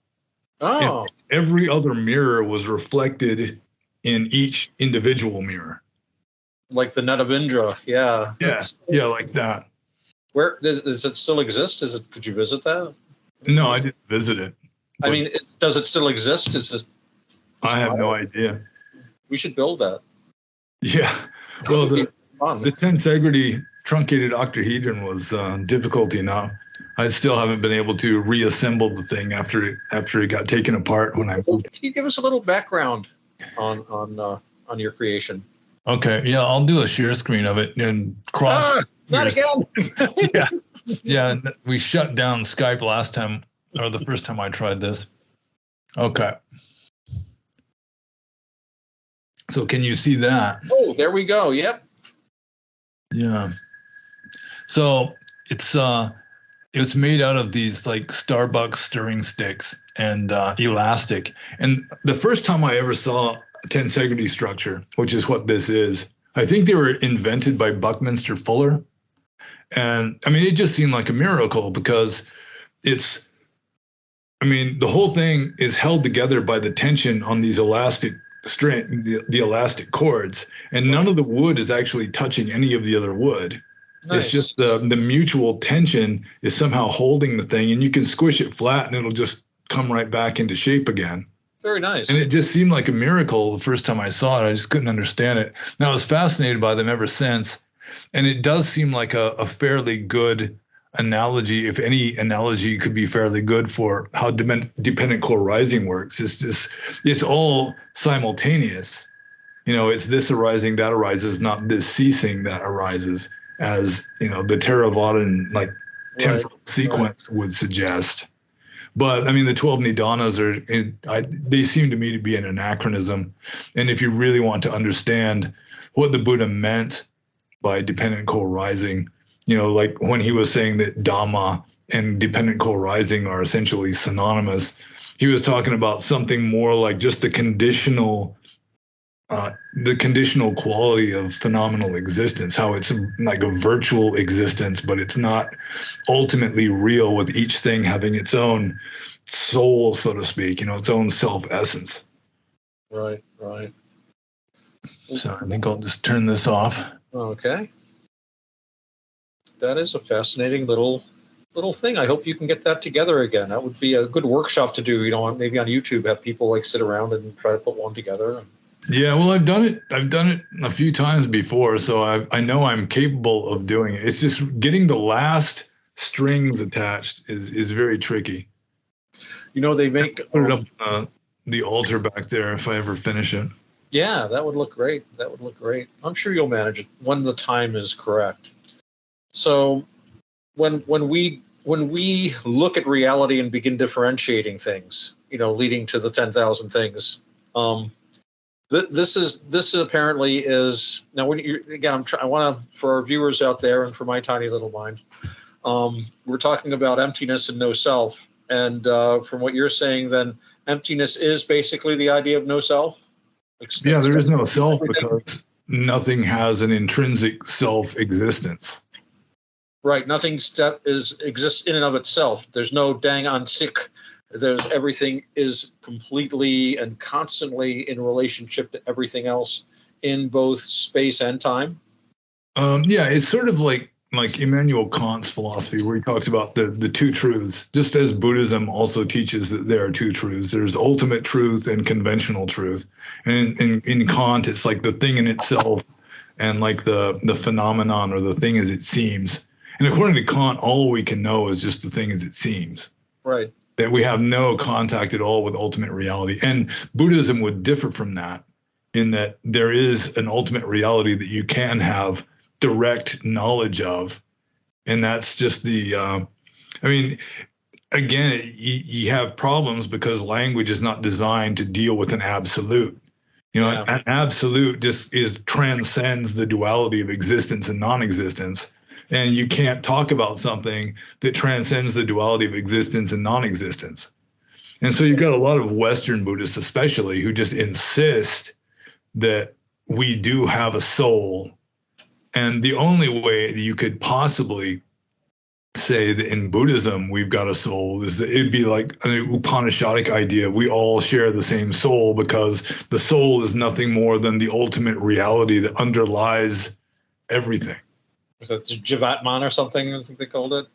Oh. And every other mirror was reflected in each individual mirror. Like the net of Indra. Yeah. Yeah, like that. Where does it still exist? Could you visit that? No, I didn't visit it. I mean, does it still exist? I have no idea. We should build that. Yeah. Well, the Tensegrity truncated octahedron was difficult enough. I still haven't been able to reassemble the thing after it got taken apart when I moved. Can you give us a little background on your creation? Okay. Yeah, I'll do a share screen of it and cross. Not again. Yeah. We shut down Skype last time, or the first time I tried this. Okay. So can you see that? Oh, there we go. Yep. Yeah. So it's made out of these like Starbucks stirring sticks and elastic. And the first time I ever saw a tensegrity structure, which is what this is, I think they were invented by Buckminster Fuller. And I mean, it just seemed like a miracle because the whole thing is held together by the tension on these elastic string, the elastic cords, and none of the wood is actually touching any of the other wood. Nice. It's just the mutual tension is somehow holding the thing, and you can squish it flat and it'll just come right back into shape again. Very nice. And it just seemed like a miracle the first time I saw it. I just couldn't understand it. Now I was fascinated by them ever since. And it does seem like a fairly good analogy, if any analogy could be fairly good for how dependent co-arising works, it's all simultaneous. It's this arising, that arises, not this ceasing that arises, as the Theravadan temporal sequence would suggest. But the 12 Nidanas they seem to me to be an anachronism. And if you really want to understand what the Buddha meant by dependent co-arising, like when he was saying that Dhamma and dependent co-arising are essentially synonymous, he was talking about something more like just the conditional quality of phenomenal existence, how it's like a virtual existence, but it's not ultimately real, with each thing having its own soul, so to speak, its own self-essence. Right. So I think I'll just turn this off. Okay. That is a fascinating little thing. I hope you can get that together again. That would be a good workshop to do, maybe on YouTube, have people sit around and try to put one together. Yeah, well, I've done it a few times before, so I know I'm capable of doing it. It's just getting the last strings attached is very tricky. They make put it up the altar back there if I ever finish it. Yeah, that would look great. I'm sure you'll manage it when the time is correct. So when we look at reality and begin differentiating things, leading to the 10,000 things, this apparently is now. When I want to, for our viewers out there and for my tiny little mind, we're talking about emptiness and no self. And from what you're saying, then emptiness is basically the idea of no self. Yeah, there is no self because nothing has an intrinsic self-existence. Right, nothing exists in and of itself. There's no dang on sick. Everything is completely and constantly in relationship to everything else in both space and time. Yeah, it's sort of like Immanuel Kant's philosophy, where he talks about the two truths, just as Buddhism also teaches that there are two truths. There's ultimate truth and conventional truth. And in Kant, it's like the thing in itself and like the phenomenon, or the thing as it seems. And according to Kant, all we can know is just the thing as it seems. Right. That we have no contact at all with ultimate reality. And Buddhism would differ from that, in that there is an ultimate reality that you can have direct knowledge of. And that's just again, you have problems because language is not designed to deal with an absolute. An absolute just transcends the duality of existence and non-existence. And you can't talk about something that transcends the duality of existence and non-existence. And so you've got a lot of Western Buddhists, especially, who just insist that we do have a soul. And the only way that you could possibly say that in Buddhism we've got a soul is that it'd be like an Upanishadic idea. We all share the same soul, because the soul is nothing more than the ultimate reality that underlies everything. Was it Jivatman or something, I think they called it?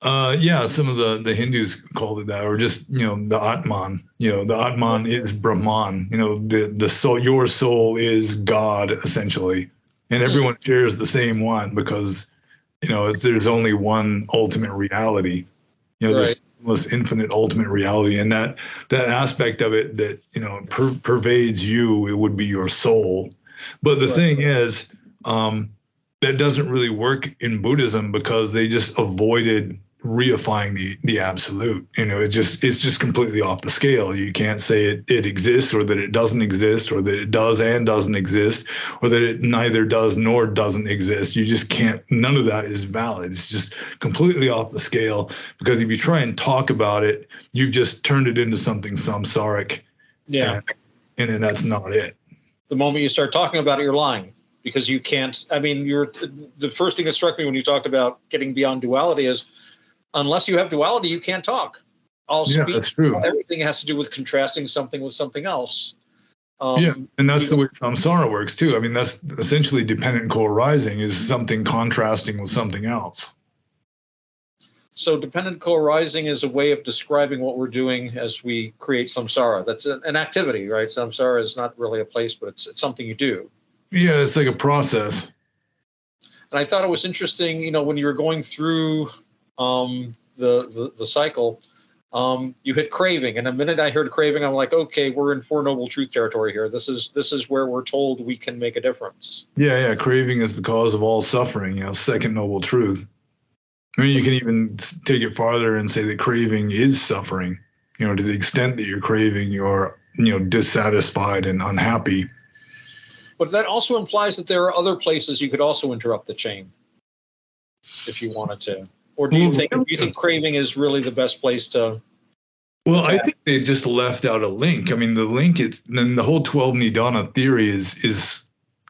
Yeah, some of the Hindus called it that, or just, the Atman. The Atman is Brahman. The soul, your soul is God, essentially. And everyone shares the same one, because, there's only one ultimate reality. This most infinite ultimate reality. And that aspect of it that, pervades you, it would be your soul. But the thing is, that doesn't really work in Buddhism, because they just avoided reifying the absolute. It's just completely off the scale. You can't say it exists, or that it doesn't exist, or that it does and doesn't exist, or that it neither does nor doesn't exist. You just can't. None of that is valid. It's just completely off the scale, because if you try and talk about it, you've just turned it into something samsaric. Yeah. And that's not it. The moment you start talking about it, you're lying. Because you can't, the first thing that struck me when you talked about getting beyond duality is, unless you have duality, you can't talk. All speech, that's true. Everything has to do with contrasting something with something else. And that's the way samsara works too. That's essentially dependent co-arising, is something contrasting with something else. So dependent co-arising is a way of describing what we're doing as we create samsara. That's an activity, right? Samsara is not really a place, but it's something you do. Yeah, it's like a process. And I thought it was interesting, when you were going through the cycle, you hit craving. And the minute I heard craving, I'm like, okay, we're in Four Noble Truth territory here. This is where we're told we can make a difference. Yeah. Craving is the cause of all suffering, second noble truth. I mean, you can even take it farther and say that craving is suffering, to the extent that you're craving, you're, dissatisfied and unhappy. But that also implies that there are other places you could also interrupt the chain if you wanted to. Or do you think craving is really the best place to? Well, I think they just left out a link. I mean, the link is then the whole 12 Nidana theory is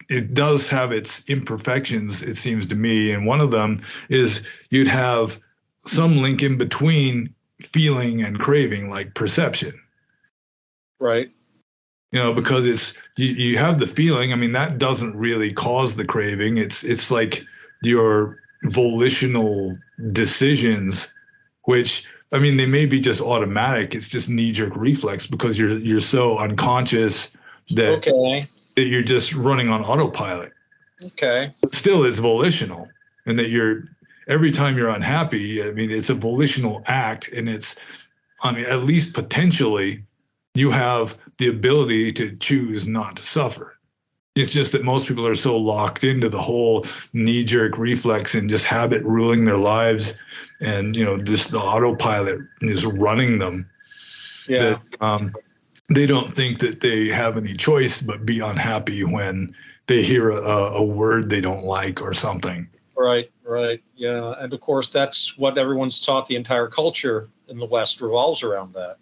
it does have its imperfections, it seems to me. And one of them is you'd have some link in between feeling and craving, like perception. Right. Because it's you have the feeling. I mean, that doesn't really cause the craving. It's like your volitional decisions, which, I mean, they may be just automatic. It's just knee-jerk reflex because you're so unconscious that that you're just running on autopilot. Okay. But still, it's volitional, and that every time you're unhappy, I mean, it's a volitional act, and at least potentially, you have the ability to choose not to suffer. It's just that most people are so locked into the whole knee-jerk reflex and just habit ruling their lives, and just the autopilot is running them. Yeah. That, they don't think that they have any choice but be unhappy when they hear a word they don't like or something. Right. Yeah. And of course, that's what everyone's taught. The entire culture in the West revolves around that.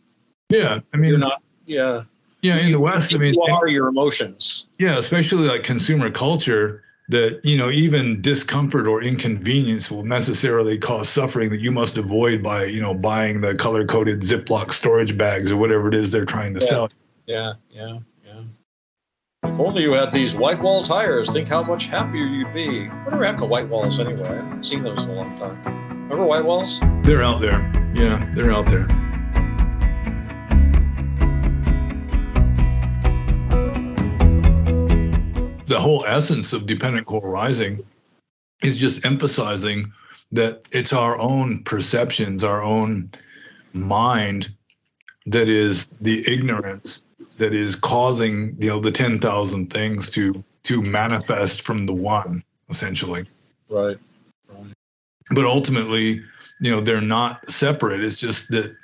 Yeah. I mean, you're not. Yeah. Yeah. In the West, I mean, you are your emotions. Yeah. Especially like consumer culture, that, even discomfort or inconvenience will necessarily cause suffering that you must avoid by, buying the color-coded Ziploc storage bags or whatever it is they're trying to sell. Yeah. If only you had these white wall tires, think how much happier you'd be. Whatever happened to white walls anyway? I haven't seen those in a long time. Remember white walls? They're out there. Yeah, they're out there. The whole essence of dependent core rising is just emphasizing that it's our own perceptions, our own mind, that is the ignorance that is causing, the 10,000 things to manifest from the one, essentially. Right. But ultimately, they're not separate. It's just that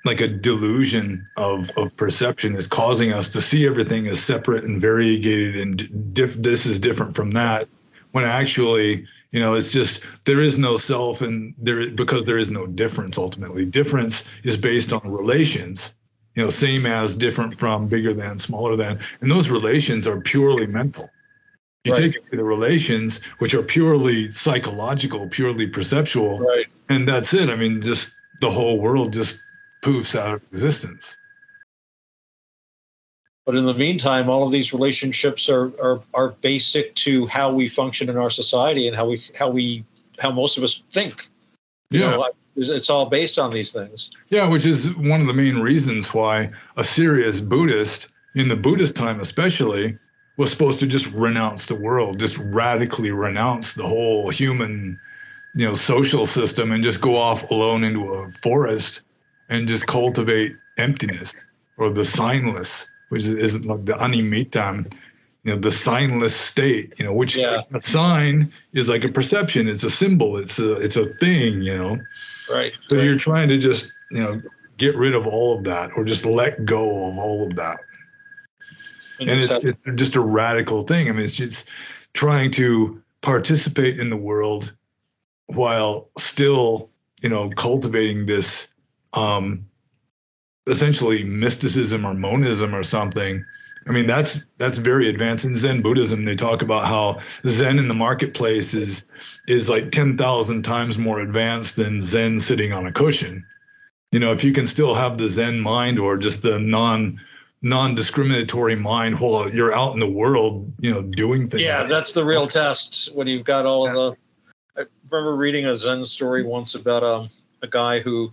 like a delusion of perception is causing us to see everything as separate and variegated, and this is different from that, when actually, it's just there is no self, and because there is no difference. Ultimately, difference is based on relations, same as, different from, bigger than, smaller than, and those relations are purely mental. You take the relations, which are purely psychological, purely perceptual, and that's it. I mean, just the whole world just poofs out of existence. But in the meantime, all of these relationships are basic to how we function in our society and how most of us think. It's all based on these things. Yeah, which is one of the main reasons why a serious Buddhist, in the Buddhist time especially, was supposed to just renounce the world, just radically renounce the whole human, social system, and just go off alone into a forest and just cultivate emptiness, or the signless, which is like the animittam, the signless state, which a sign is like a perception, it's a symbol, it's a thing, Right. So you're trying to just, get rid of all of that, or just let go of all of that. And it's just a radical thing. I mean, it's just trying to participate in the world while still, cultivating this essentially mysticism or monism or something. I mean, that's very advanced in Zen Buddhism. They talk about how Zen in the marketplace is like 10,000 times more advanced than Zen sitting on a cushion. If you can still have the Zen mind, or just the non-discriminatory mind while you're out in the world, doing things. Yeah, that's the real test, when you've got all of the. I remember reading a Zen story once about a guy who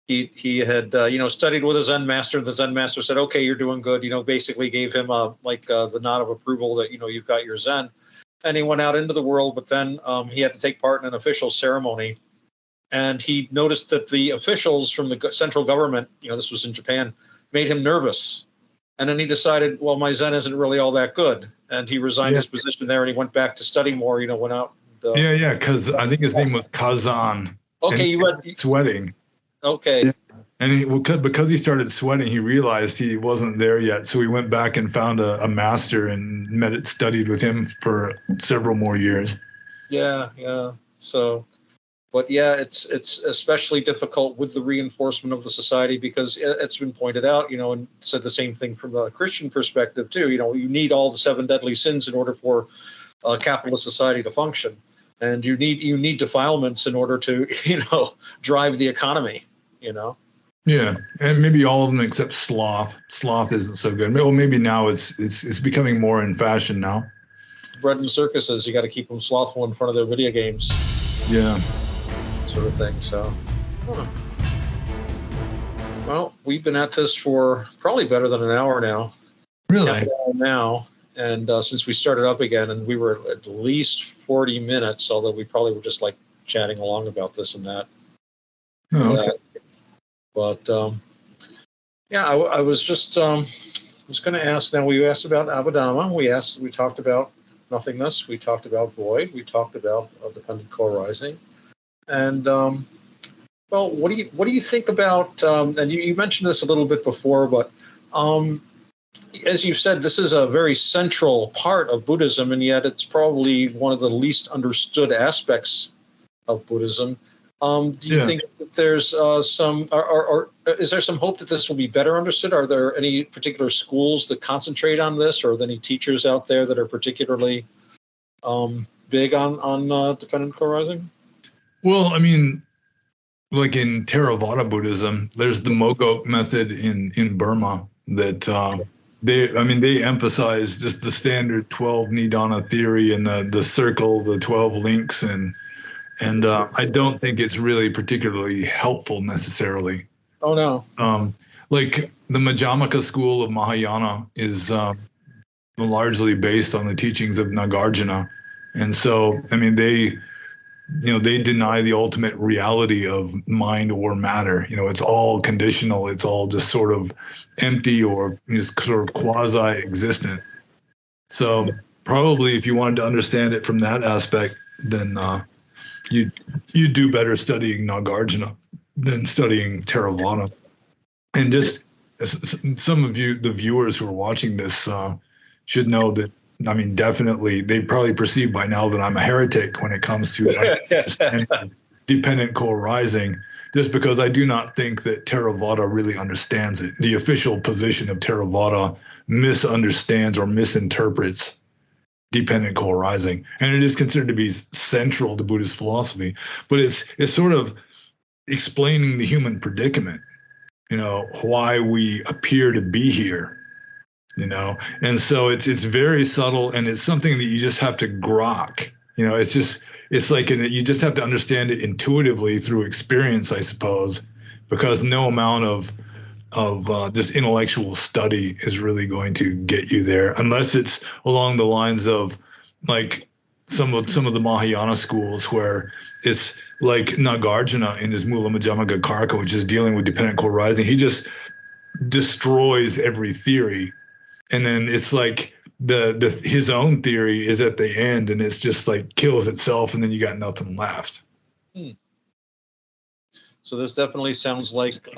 he had studied with a Zen master. The Zen master said, "Okay, you're doing good." Basically gave him the nod of approval that you've got your Zen, and he went out into the world. But then he had to take part in an official ceremony, And he noticed that the officials from the central government, this was in Japan, made him nervous. And then he decided, well, my Zen isn't really all that good. And he resigned his position there, and he went back to study more, went out. Because I think his name was Kazan. Okay, you read sweating. Okay. Yeah. And because he started sweating, he realized he wasn't there yet. So he went back and found a master and studied with him for several more years. Yeah. So, but yeah, it's especially difficult with the reinforcement of the society, because it's been pointed out, and said the same thing from a Christian perspective too. You need all the 7 deadly sins in order for a capitalist society to function, and you need defilements in order to drive the economy. Yeah, and maybe all of them except sloth. Sloth isn't so good. Well, maybe now it's becoming more in fashion now. Bread and circuses, you got to keep them slothful in front of their video games. Yeah. Sort of thing. So, well, we've been at this for probably better than an hour now. Really? Half an hour now, and since we started up again, and we were at least 40 minutes, although we probably were just like chatting along about this and that. Oh, okay. But I was just was going to ask. Now, we asked about Abhidhamma. We talked about nothingness. We talked about void. We talked about dependent co-arising. And well, what do you think about? And you mentioned this a little bit before, but as you've said, this is a very central part of Buddhism, and yet it's probably one of the least understood aspects of Buddhism. Do you think that there's some, or is there some hope that this will be better understood? Are there any particular schools that concentrate on this, or are there any teachers out there that are particularly big on dependent co-arising? Well, I mean, like in Theravada Buddhism, there's the Mogok method in Burma that they emphasize just the standard 12 Nidana theory and the circle, the 12 links, and I don't think it's really particularly helpful necessarily. Oh no. Like the Majjhimaka school of Mahayana is largely based on the teachings of Nagarjuna, and so I mean they deny the ultimate reality of mind or matter. It's all conditional. It's all just sort of empty or just sort of quasi-existent. So probably if you wanted to understand it from that aspect, then you do better studying Nagarjuna than studying Theravada. And just some of you, the viewers who are watching this, should know that, I mean, definitely, they probably perceive by now that I'm a heretic when it comes to dependent co-arising, just because I do not think that Theravada really understands it. The official position of Theravada misunderstands or misinterprets dependent co-arising, and it is considered to be central to Buddhist philosophy. But it's sort of explaining the human predicament, why we appear to be here, and so it's very subtle, and it's something that you just have to grok. It's like you just have to understand it intuitively through experience, I suppose, because no amount of just intellectual study is really going to get you there, unless it's along the lines of like some of the Mahayana schools, where it's like Nagarjuna in his Mula Majjhimaka Karka, which is dealing with dependent co-arising. He just destroys every theory, and then it's like his own theory is at the end, and it's just like kills itself, and then you got nothing left. So this definitely sounds like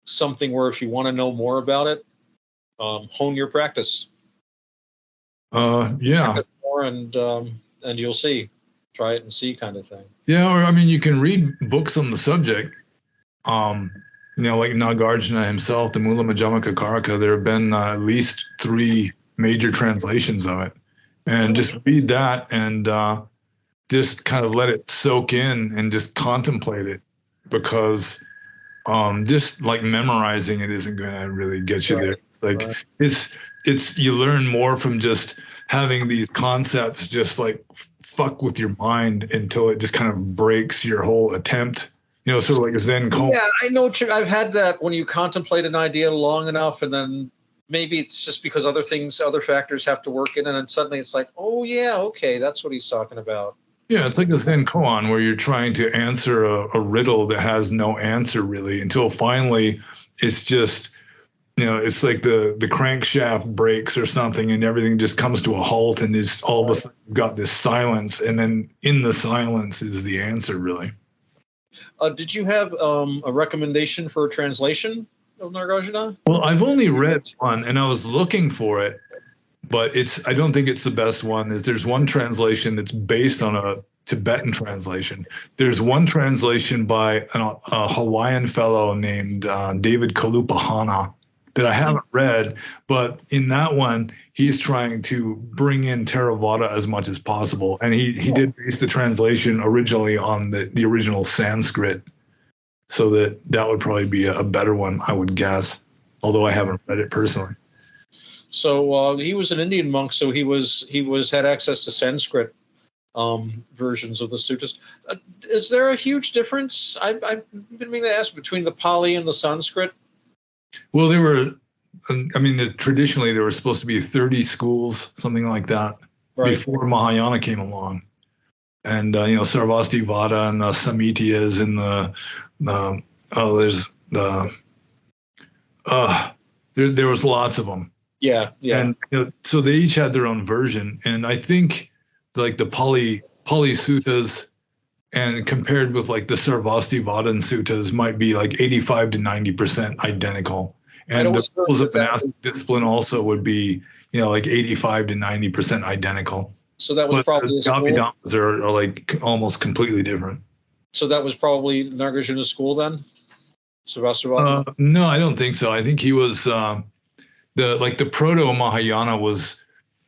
something where if you want to know more about it, hone your practice. Yeah. More and you'll see. Try it and see, kind of thing. Yeah, or I mean, you can read books on the subject. Like Nagarjuna himself, the Mula Majjhimaka Karka. There have been at least 3 major translations of it, and just read that and just kind of let it soak in and just contemplate it, because just like memorizing it isn't going to really get you there. It's like it's you learn more from just having these concepts just like fuck with your mind until it just kind of breaks your whole attempt. Sort of like a Zen coma. Yeah, I know. I've had that when you contemplate an idea long enough, and then maybe it's just because other factors have to work in, and then suddenly it's like, oh yeah, okay, that's what he's talking about. Yeah, it's like a Zen koan where you're trying to answer a riddle that has no answer really until finally it's just, it's like the crankshaft breaks or something and everything just comes to a halt and it's all of a sudden you've got this silence and then in the silence is the answer really. Did you have a recommendation for a translation of Nagarjuna? Well, I've only read one and I was looking for it, but I don't think it's the best one. There's one translation that's based on a Tibetan translation. There's one translation by a Hawaiian fellow named David Kalupahana that I haven't read, but in that one, he's trying to bring in Theravada as much as possible. And he did base the translation originally on the original Sanskrit. So that would probably be a better one, I would guess, although I haven't read it personally. So he was an Indian monk, so he had access to Sanskrit versions of the sutras. Is there a huge difference? I've been meaning to ask between the Pali and the Sanskrit. Well, traditionally there were supposed to be 30 schools, something like that, before Mahayana came along. And, Sarvastivada and the Samitias and there was lots of them. Yeah. And so they each had their own version. And I think like the Pali suttas and compared with like the Sarvastivada suttas might be like 85 to 90% identical. And the rules of monastic discipline also would be, like 85 to 90% identical. So that was probably the Abhidhammas are like almost completely different. So that was probably Nagarjuna's school then? Sarvastivada? No, I don't think so. I think he was the proto-Mahayana was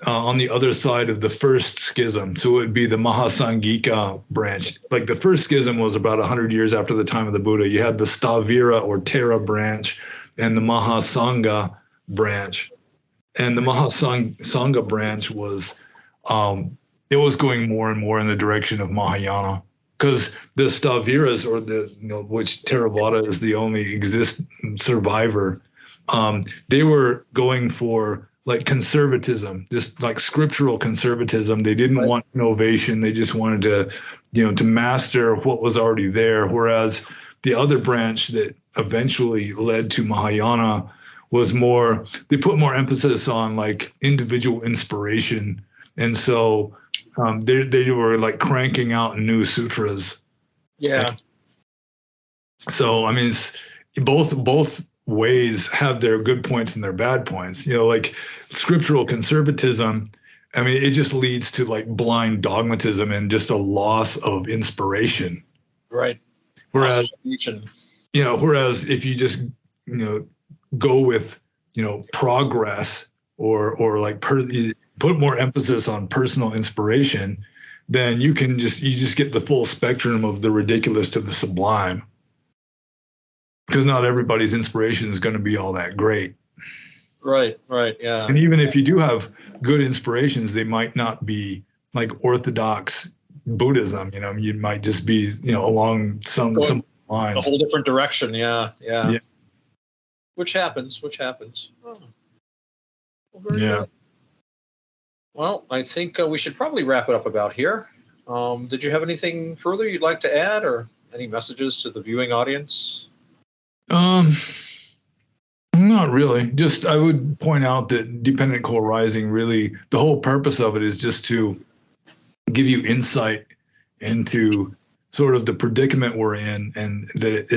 on the other side of the first schism. So it would be the Mahasangika branch. Like the first schism was about 100 years after the time of the Buddha. You had the Stavira or Thera branch and the Mahasanga branch. And the Mahasanga branch was, it was going more and more in the direction of Mahayana. Because the Staviras, or which Theravada is the only survivor, they were going for like conservatism, just like scriptural conservatism. They didn't want innovation. They just wanted to master what was already there. Whereas the other branch that eventually led to Mahayana was they put more emphasis on like individual inspiration. And so they were like cranking out new sutras. Yeah. So, both ways have their good points and their bad points. Like scriptural conservatism, it just leads to like blind dogmatism and just a loss of inspiration. Right. Whereas if you just, go with, progress or like put more emphasis on personal inspiration, then you just get the full spectrum of the ridiculous to the sublime. Because not everybody's inspiration is going to be all that great. Right, yeah. And even if you do have good inspirations, they might not be like orthodox Buddhism. You might just be, along some lines. A whole different direction, yeah. Which happens. Oh. Well, very good. Well, I think we should probably wrap it up about here. Did you have anything further you'd like to add, or any messages to the viewing audience? Not really. Just I would point out that dependent co-arising, really, the whole purpose of it is just to give you insight into sort of the predicament we're in, and that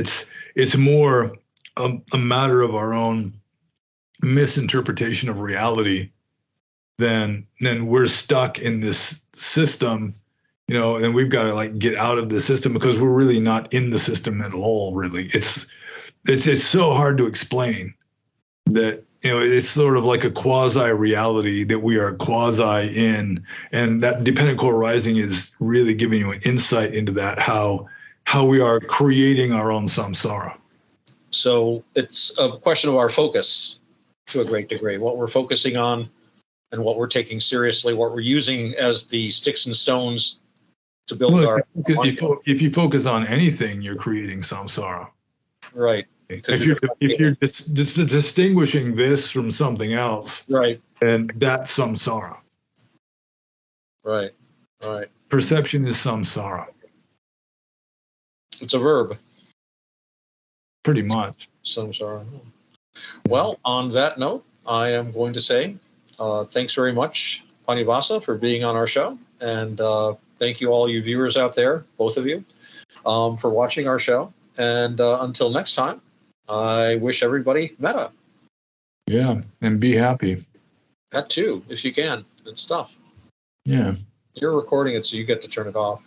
it's more a matter of our own misinterpretation of reality than we're stuck in this system, and we've got to like get out of the system because we're really not in the system at all. Really, it's so hard to explain that, it's sort of like a quasi reality that we are quasi in, and that dependent co-arising is really giving you an insight into that, how we are creating our own samsara. So it's a question of our focus to a great degree, what we're focusing on and what we're taking seriously, what we're using as the sticks and stones to build our. If you focus on anything, you're creating samsara. Right. If you're distinguishing this from something else, right, then that's samsara. Right. perception is samsara. It's a verb. Pretty much. Samsara. Well, on that note, I am going to say thanks very much, pannobhasa, for being on our show. And thank you all you viewers out there, both of you, for watching our show. And until next time, I wish everybody metta. Yeah, and be happy. That too, if you can. It's tough. Yeah. You're recording it, so you get to turn it off.